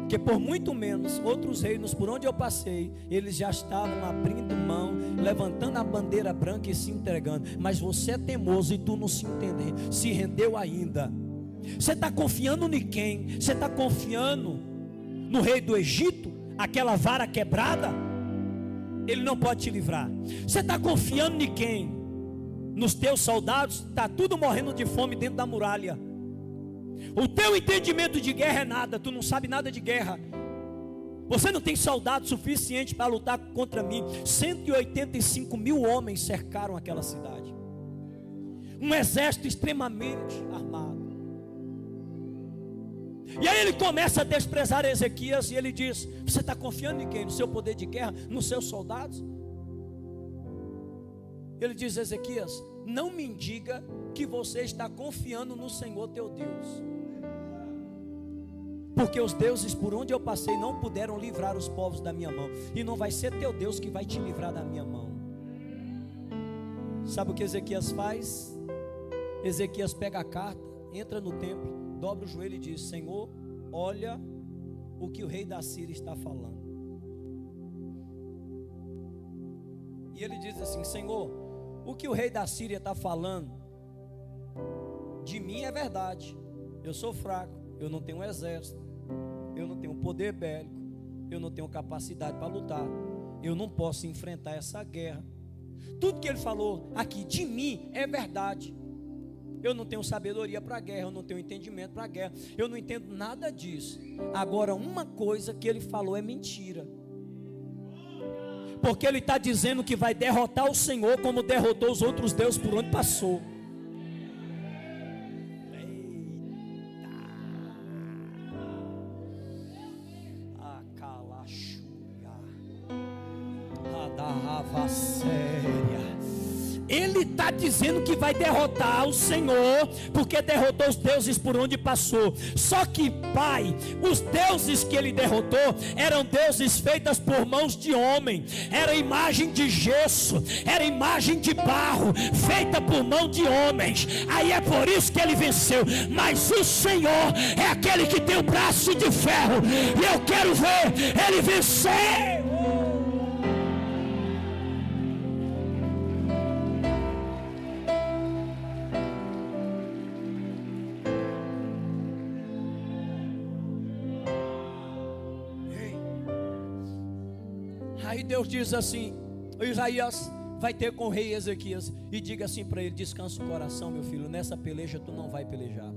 Porque por muito menos outros reinos por onde eu passei, eles já estavam abrindo mão, levantando a bandeira branca e se entregando. Mas você é teimoso e tu não se rendeu ainda. Você está confiando em quem? Você está confiando no rei do Egito, aquela vara quebrada? Ele não pode te livrar. Você está confiando em quem? Nos teus soldados? Está tudo morrendo de fome dentro da muralha. O teu entendimento de guerra é nada. Tu não sabe nada de guerra. Você não tem soldado suficiente para lutar contra mim. 185 mil homens cercaram aquela cidade. Um exército extremamente armado. E aí ele começa a desprezar Ezequias. E ele diz: você está confiando em quem? No seu poder de guerra? Nos seus soldados? Ele diz: Ezequias, não me diga que você está confiando no Senhor teu Deus, porque os deuses por onde eu passei não puderam livrar os povos da minha mão, e não vai ser teu Deus que vai te livrar da minha mão. Sabe o que Ezequias faz? Ezequias pega a carta, entra no templo, dobra o joelho e diz: Senhor, olha o que o rei da Síria está falando. E ele diz assim: Senhor, o que o rei da Síria está falando de mim é verdade. Eu sou fraco, eu não tenho exército, eu não tenho poder bélico, eu não tenho capacidade para lutar, eu não posso enfrentar essa guerra. Tudo que ele falou aqui de mim é verdade. Eu não tenho sabedoria para a guerra, eu não tenho entendimento para a guerra, eu não entendo nada disso. Agora, uma coisa que ele falou é mentira, porque ele está dizendo que vai derrotar o Senhor como derrotou os outros deuses por onde passou. Eita, a calachuia, a da rava séria. Ele está dizendo que vai derrotar o Senhor, porque derrotou os deuses por onde passou. Só que, pai, os deuses que ele derrotou eram deuses feitas por mãos de homem, era imagem de gesso, era imagem de barro, feita por mão de homens. Aí é por isso que ele venceu. Mas o Senhor é aquele que tem o braço de ferro, e eu quero ver ele vencer. Aí Deus diz assim: Isaías, vai ter com o rei Ezequias, e diga assim para ele: descansa o coração, meu filho, nessa peleja tu não vai pelejar.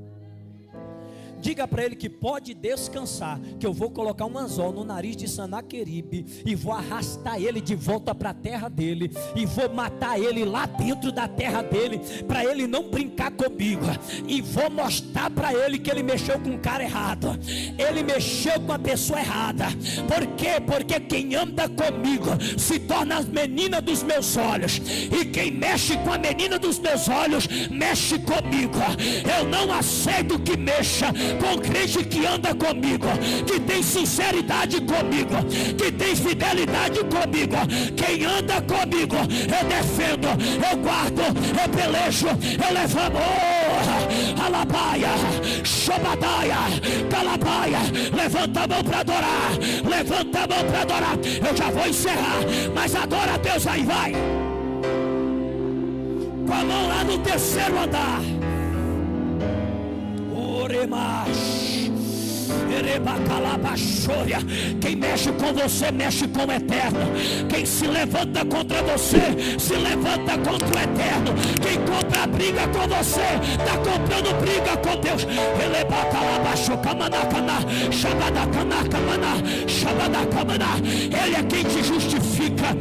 Diga para ele que pode descansar, que eu vou colocar um anzol no nariz de Sanaqueribe e vou arrastar ele de volta para a terra dele, e vou matar ele lá dentro da terra dele, para ele não brincar comigo, e vou mostrar para ele que ele mexeu com um cara errado, ele mexeu com a pessoa errada. Por quê? Porque quem anda comigo se torna a menina dos meus olhos, e quem mexe com a menina dos meus olhos mexe comigo. Eu não aceito que mexa com crente que anda comigo, que tem sinceridade comigo, que tem fidelidade comigo. Quem anda comigo, eu defendo, eu guardo, eu pelejo, eu levanto. Alabaia, Shobadaia, Calabaia. Levanta a mão para adorar, levanta a mão para adorar. Eu já vou encerrar, mas adora a Deus aí, vai. Com a mão lá no terceiro andar. Quem mexe com você, mexe com o eterno. Quem se levanta contra você, se levanta contra o eterno. Quem compra briga com você, está comprando briga com Deus. Ele é quem te justifica.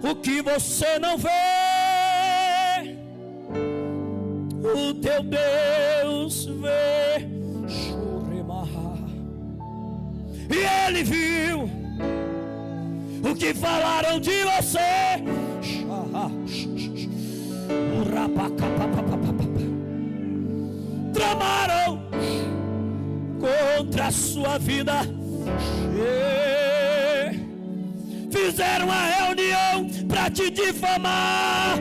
O que você não vê, o teu Deus vê. E ele viu o que falaram de você. Tramaram contra a sua vida. Fizeram a reunião para te difamar.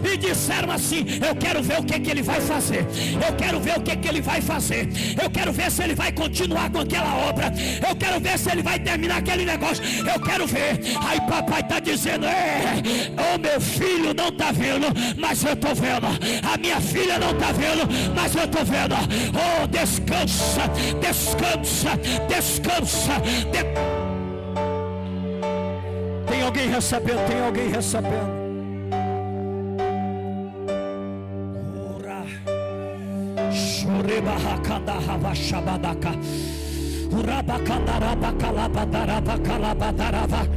E disseram assim: eu quero ver o que ele vai fazer. Eu quero ver o que ele vai fazer. Eu quero ver se ele vai continuar com aquela obra. Eu quero ver se ele vai terminar aquele negócio. Eu quero ver. Aí papai está dizendo: o meu filho não está vendo, mas eu estou vendo. A minha filha não está vendo, mas eu estou vendo. Oh, descansa, descansa, descansa. Tem alguém recebendo, tem alguém recebendo. Ora, chorebarracanda shabadaka. Urabacandarabacalabadarabacalabadarava.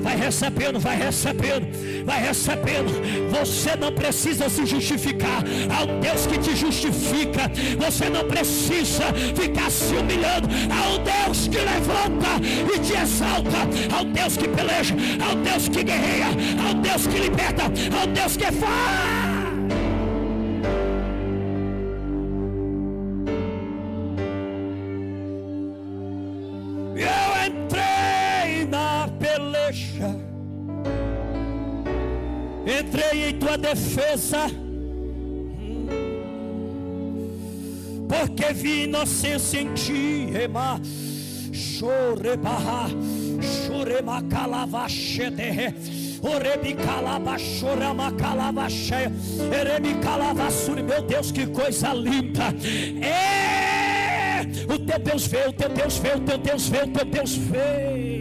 Vai recebendo, vai recebendo, vai recebendo. Você não precisa se justificar. Há um Deus que te justifica. Você não precisa ficar se humilhando. Há um Deus que levanta e te exalta. Há um Deus que peleja. Há um Deus que guerreia. Há um Deus que liberta. Há um Deus que faz. Entrei em tua defesa, porque vi inocência em ti. Ema, chorebarra, choremacalava, xederre, orebicalava, choramacalava, cheia, eremicalava, meu Deus, que coisa linda! É, o teu Deus veio, o teu Deus veio, o teu Deus veio, o teu Deus veio.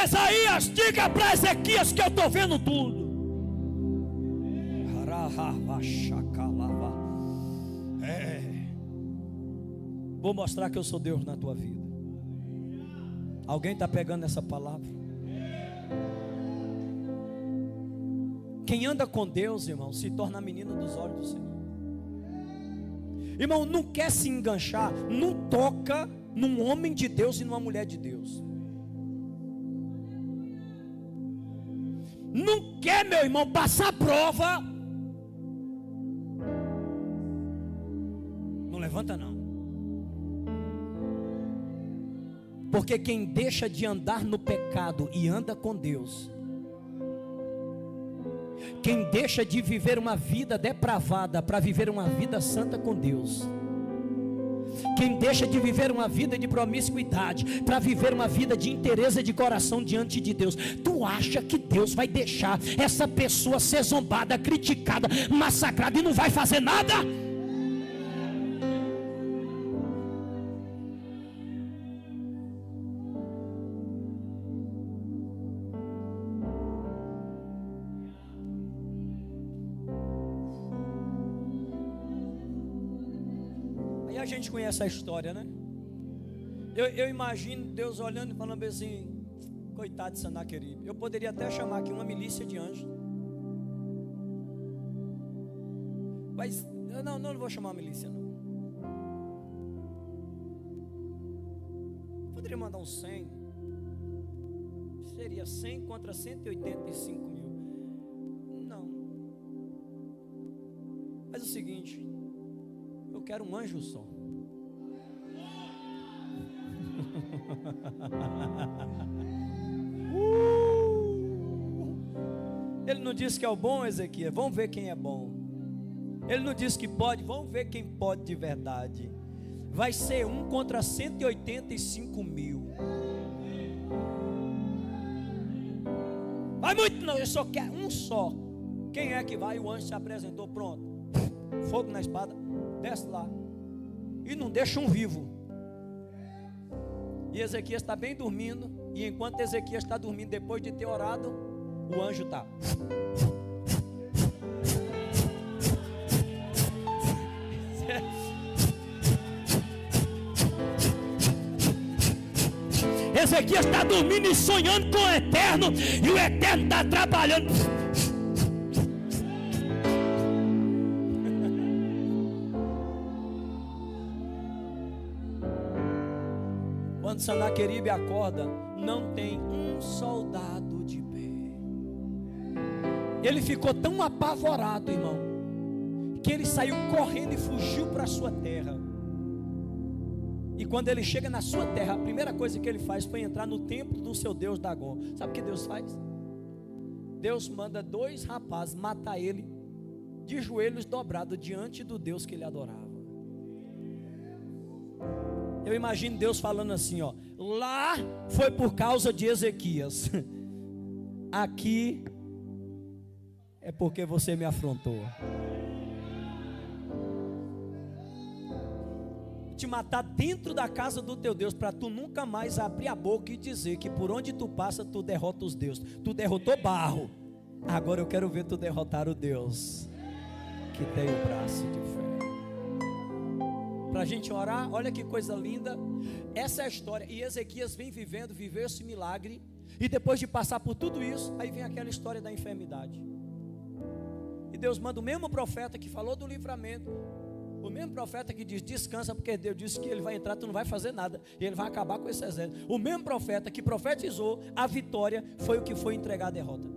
Isaías, diga para Ezequias que eu estou vendo tudo. Vou mostrar que eu sou Deus na tua vida. Alguém está pegando essa palavra? Quem anda com Deus, irmão, se torna a menina dos olhos do Senhor. Irmão, não quer se enganchar, não toca num homem de Deus e numa mulher de Deus. Não quer, meu irmão, passar prova. Não levanta não. Porque quem deixa de andar no pecado e anda com Deus, quem deixa de viver uma vida depravada para viver uma vida santa com Deus, quem deixa de viver uma vida de promiscuidade para viver uma vida de inteireza de coração diante de Deus, tu acha que Deus vai deixar essa pessoa ser zombada, criticada, massacrada e não vai fazer nada? A gente conhece a história, né? Eu imagino Deus olhando e falando assim: coitado de Senaqueribe. Eu poderia até chamar aqui uma milícia de anjos, mas eu não vou chamar uma milícia não. Poderia mandar uns 100. Seria 100 contra 185 mil. Não. Mas é o seguinte, eu quero um anjo só. Ele não disse que é o bom, Ezequiel. Vamos ver quem é bom. Ele não disse que pode. Vamos ver quem pode de verdade. Vai ser 1 contra 185 mil. Vai muito não, eu só quero um só. Quem é que vai? O anjo se apresentou, pronto. Fogo na espada, desce lá. E não deixa um vivo. E Ezequias está bem dormindo. E enquanto Ezequias está dormindo, depois de ter orado, o anjo está. Ezequias está dormindo e sonhando com o Eterno. E o Eterno está trabalhando. Quando Senaqueribe acorda, não tem um soldado de pé. Ele ficou tão apavorado, irmão, que ele saiu correndo e fugiu para a sua terra. E quando ele chega na sua terra, a primeira coisa que ele faz foi entrar no templo do seu Deus Dagon. Sabe o que Deus faz? Deus manda 2 rapazes matar ele de joelhos dobrados diante do Deus que ele adorava. Eu imagino Deus falando assim, ó: lá foi por causa de Ezequias, aqui é porque você me afrontou. te matar dentro da casa do teu Deus, para tu nunca mais abrir a boca e dizer que por onde tu passa tu derrota os deuses. Tu derrotou Barro, agora eu quero ver tu derrotar o Deus que tem o braço de fé. Para a gente orar, olha que coisa linda. Essa é a história. E Ezequias viveu esse milagre. E depois de passar por tudo isso, aí vem aquela história da enfermidade. E Deus manda o mesmo profeta que falou do livramento, o mesmo profeta que diz, descansa, porque Deus disse que ele vai entrar, tu não vai fazer nada, e ele vai acabar com esse exército. O mesmo profeta que profetizou a vitória, foi o que foi entregar a derrota.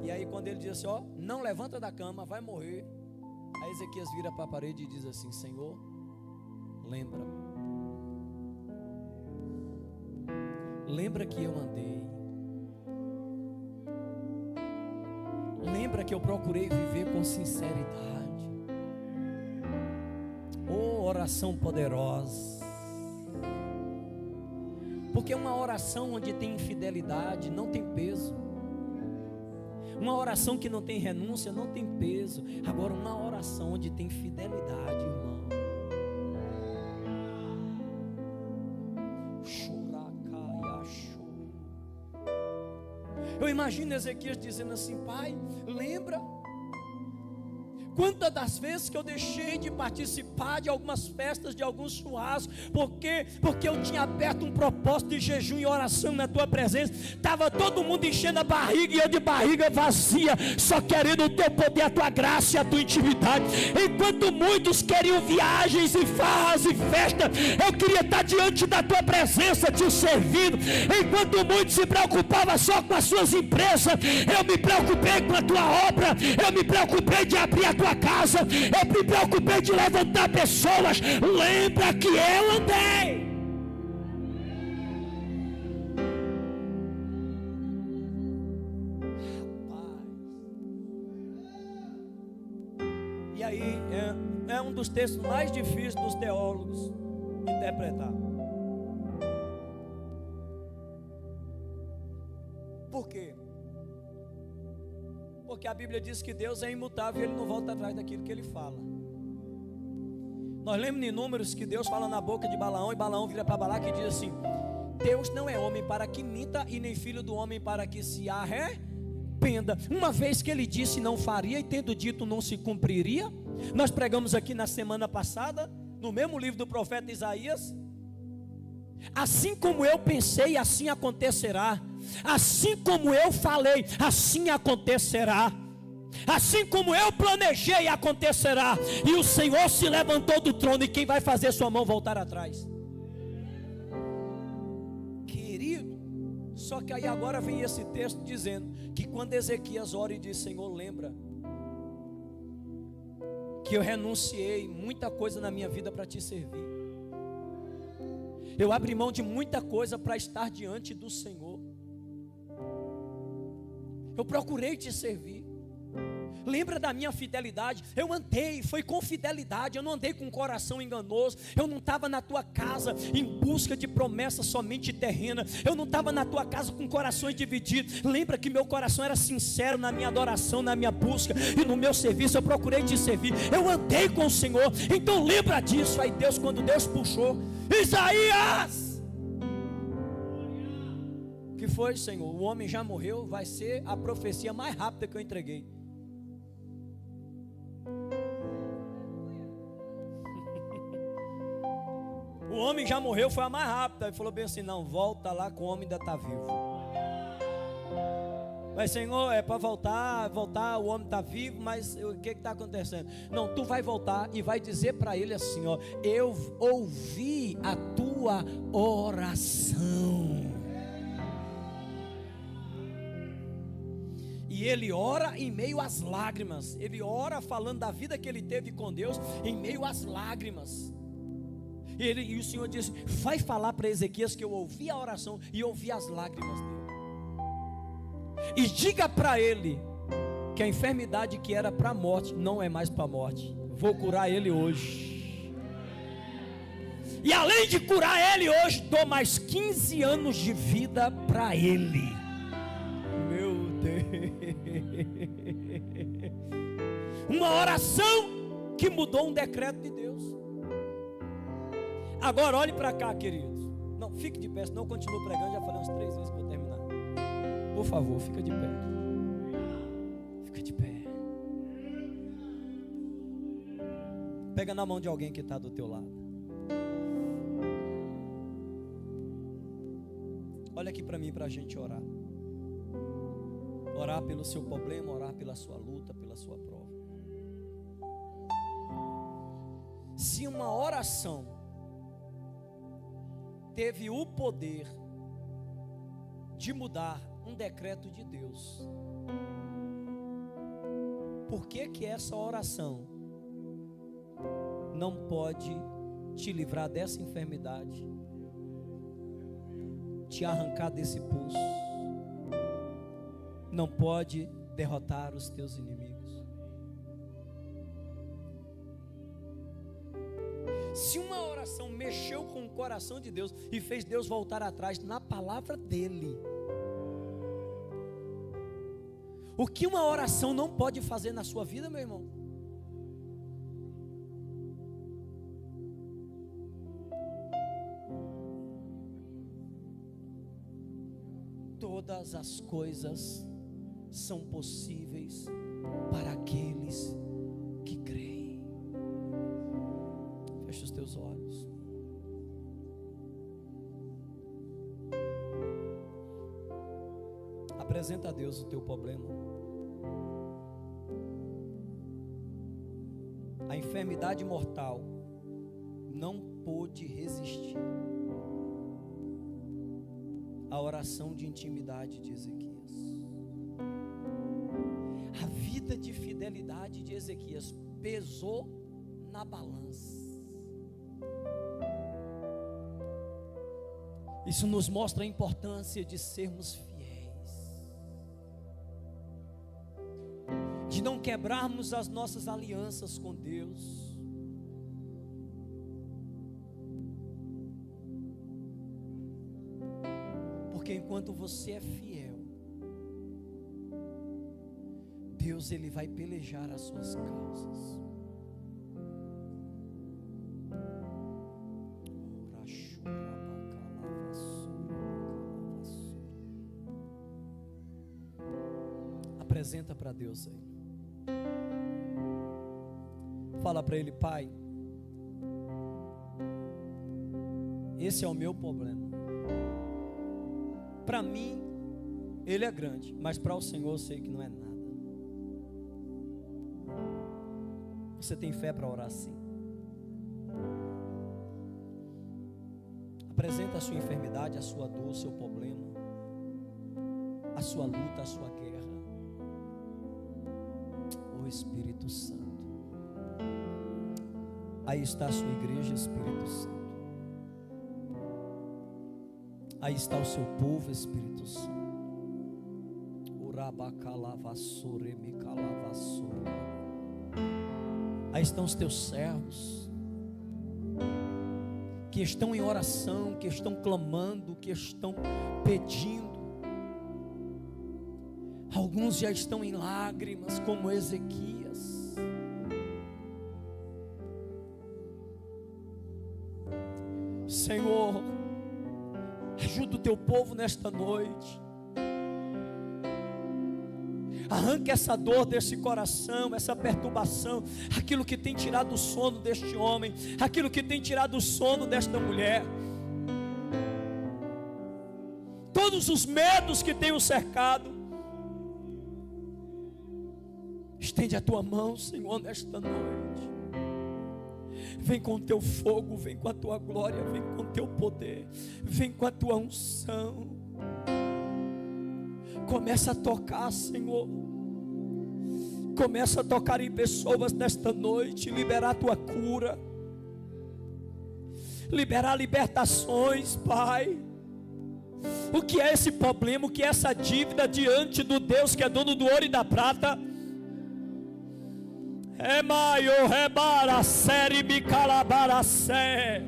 E aí quando ele diz assim, ó, não levanta da cama, vai morrer. Aí Ezequias vira para a parede e diz assim, Senhor, lembra que eu andei, lembra que eu procurei viver com sinceridade. Oh, oração poderosa. Porque uma oração onde tem infidelidade não tem peso. Uma oração que não tem renúncia não tem peso. Agora uma oração onde tem fidelidade, irmão. Eu imagino Ezequias dizendo assim, Pai, lembra quantas das vezes que eu deixei de participar de algumas festas, de alguns churrascos, porque eu tinha aberto um propósito de jejum e oração na tua presença, estava todo mundo enchendo a barriga e eu de barriga vazia, só querendo o teu poder, a tua graça e a tua intimidade. Enquanto muitos queriam viagens e farras e festa, eu queria estar diante da tua presença te servindo. Enquanto muitos se preocupavam só com as suas empresas, eu me preocupei com a tua obra, eu me preocupei de abrir a tua casa, eu me preocupei de levantar pessoas. Lembra que eu andei. E aí é um dos textos mais difíceis dos teólogos interpretar. Por quê? Porque a Bíblia diz que Deus é imutável e Ele não volta atrás daquilo que Ele fala. Nós lemos em Números que Deus fala na boca de Balaão, e Balaão vira para Balaque e diz assim, Deus não é homem para que minta, e nem filho do homem para que se arrependa. Uma vez que Ele disse não faria, e tendo dito não se cumpriria. Nós pregamos aqui na semana passada, no mesmo livro do profeta Isaías, assim como eu pensei, assim acontecerá. Assim como eu falei, assim acontecerá. Assim como eu planejei, acontecerá. E o Senhor se levantou do trono, e quem vai fazer sua mão voltar atrás? Querido, só que aí agora vem esse texto dizendo que quando Ezequias ora e diz, Senhor, lembra que eu renunciei muita coisa na minha vida para te servir. Eu abri mão de muita coisa para estar diante do Senhor. Eu procurei te servir. Lembra da minha fidelidade? Eu andei, foi com fidelidade. Eu não andei com coração enganoso. Eu não estava na tua casa em busca de promessas somente terrena. Eu não estava na tua casa com corações divididos. Lembra que meu coração era sincero na minha adoração, na minha busca e no meu serviço. Eu procurei te servir. Eu andei com o Senhor. Então lembra disso. Aí Deus, quando Deus puxou Isaías, que foi, Senhor? O homem já morreu, vai ser a profecia mais rápida que eu entreguei. O homem já morreu, foi a mais rápida. Ele falou bem assim, não, volta lá que o homem ainda está vivo. Mas Senhor, é para voltar, o homem está vivo, mas o que está acontecendo? Não, tu vai voltar e vai dizer para ele assim, ó, eu ouvi a tua oração. E ele ora em meio às lágrimas. Ele ora falando da vida que ele teve com Deus em meio às lágrimas. E o Senhor disse, vai falar para Ezequias que eu ouvi a oração e ouvi as lágrimas dele. E diga para ele que a enfermidade que era para a morte não é mais para a morte. Vou curar ele hoje. E além de curar ele hoje, dou mais 15 anos de vida para ele. Meu Deus. Uma oração que mudou um decreto de Deus. Agora olhe para cá, queridos. Não, fique de pé, senão eu continuo pregando. Já falei umas 3 vezes que eu vou terminar. Por favor, fica de pé. Fica de pé. Pega na mão de alguém que está do teu lado. Olha aqui para mim, para a gente orar. Orar pelo seu problema, orar pela sua luta, pela sua prova. Se uma oração teve o poder de mudar um decreto de Deus, por que que essa oração não pode te livrar dessa enfermidade, te arrancar desse pulso, não pode derrotar os teus inimigos? Se uma oração mexeu com o coração de Deus e fez Deus voltar atrás na palavra dele, o que uma oração não pode fazer na sua vida, meu irmão? Todas as coisas são possíveis para aqueles que creem. Fecha os teus olhos. Apresenta a Deus o teu problema. A enfermidade mortal não pôde resistir à oração de intimidade de Ezequias. A vida de fidelidade de Ezequias pesou na balança. Isso nos mostra a importância de sermos fiéis, de não quebrarmos as nossas alianças com Deus. Porque enquanto você é fiel, Deus ele vai pelejar as suas causas. Apresenta para Deus aí. Fala para Ele: Pai, esse é o meu problema. Para mim, ele é grande, mas para o Senhor eu sei que não é nada. Você tem fé para orar assim? Apresenta a sua enfermidade, a sua dor, o seu problema, a sua luta, a sua guerra. Oh Espírito Santo, aí está a sua igreja, Espírito Santo. Aí está o seu povo, Espírito Santo. Aí estão os teus servos, que estão em oração, que estão clamando, que estão pedindo. Alguns já estão em lágrimas, como Ezequias. Senhor, ajuda o teu povo nesta noite. Arranca essa dor desse coração, essa perturbação, aquilo que tem tirado o sono deste homem, aquilo que tem tirado o sono desta mulher, todos os medos que tem o cercado. Estende a tua mão, Senhor, nesta noite. Vem com o teu fogo, vem com a tua glória, vem com o teu poder, vem com a tua unção. Começa a tocar, Senhor. Começa a tocar em pessoas nesta noite, liberar a tua cura, liberar libertações, Pai. O que é esse problema? O que é essa dívida diante do Deus que é dono do ouro e da prata? É maior, é baracere, bicalabaracé.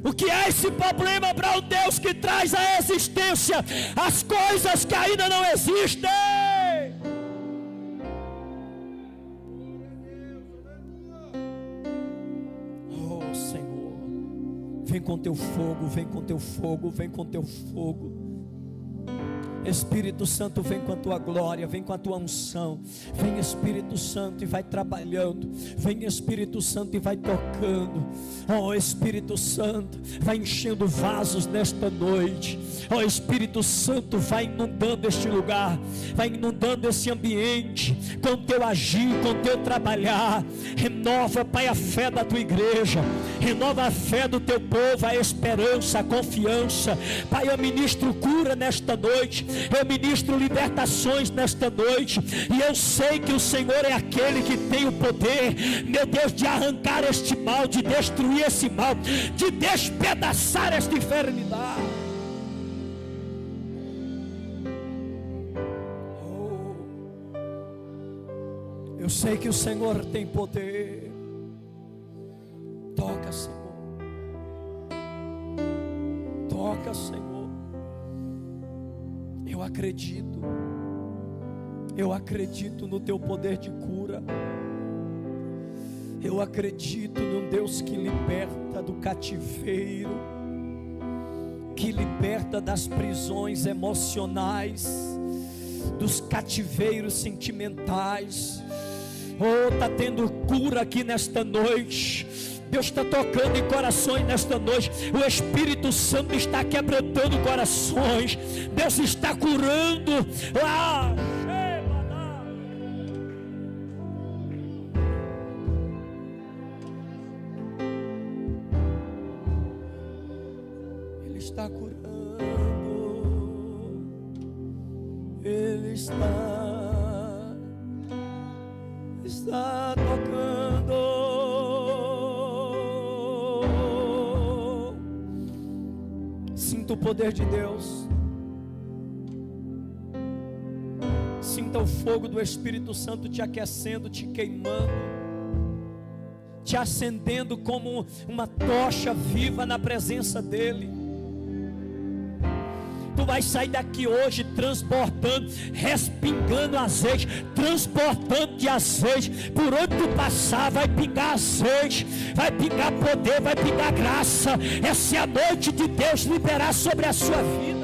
O que é esse problema para o Deus que traz à existência as coisas que ainda não existem? Vem com teu fogo, vem com teu fogo, vem com teu fogo. Espírito Santo, vem com a tua glória, vem com a tua unção. Vem Espírito Santo e vai trabalhando. Vem Espírito Santo e vai tocando. Oh Espírito Santo, vai enchendo vasos nesta noite. Oh Espírito Santo, vai inundando este lugar, vai inundando esse ambiente com o teu agir, com o teu trabalhar. Renova, Pai, a fé da tua igreja, renova a fé do teu povo, a esperança, a confiança. Pai, eu ministro cura nesta noite, eu ministro libertações nesta noite, e eu sei que o Senhor é aquele que tem o poder, meu Deus, de arrancar este mal, de destruir esse mal, de despedaçar esta enfermidade. Eu sei que o Senhor tem poder. Toca, Senhor. Toca, Senhor. Eu acredito. Eu acredito no teu poder de cura. Eu acredito num Deus que liberta do cativeiro, que liberta das prisões emocionais, dos cativeiros sentimentais. Oh, está tendo cura aqui nesta noite. Deus está tocando em corações nesta noite. O Espírito Santo está quebrantando corações. Deus está curando. Ele está curando. Ele está tocando. Sinta o poder de Deus. Sinta o fogo do Espírito Santo te aquecendo, te queimando, te acendendo como uma tocha viva na presença dEle. Tu vai sair daqui hoje transbordando, respingando azeite, transportando de azeite. Por onde tu passar vai pingar azeite, vai pingar poder, vai pingar graça. Essa é a noite de Deus liberar sobre a sua vida.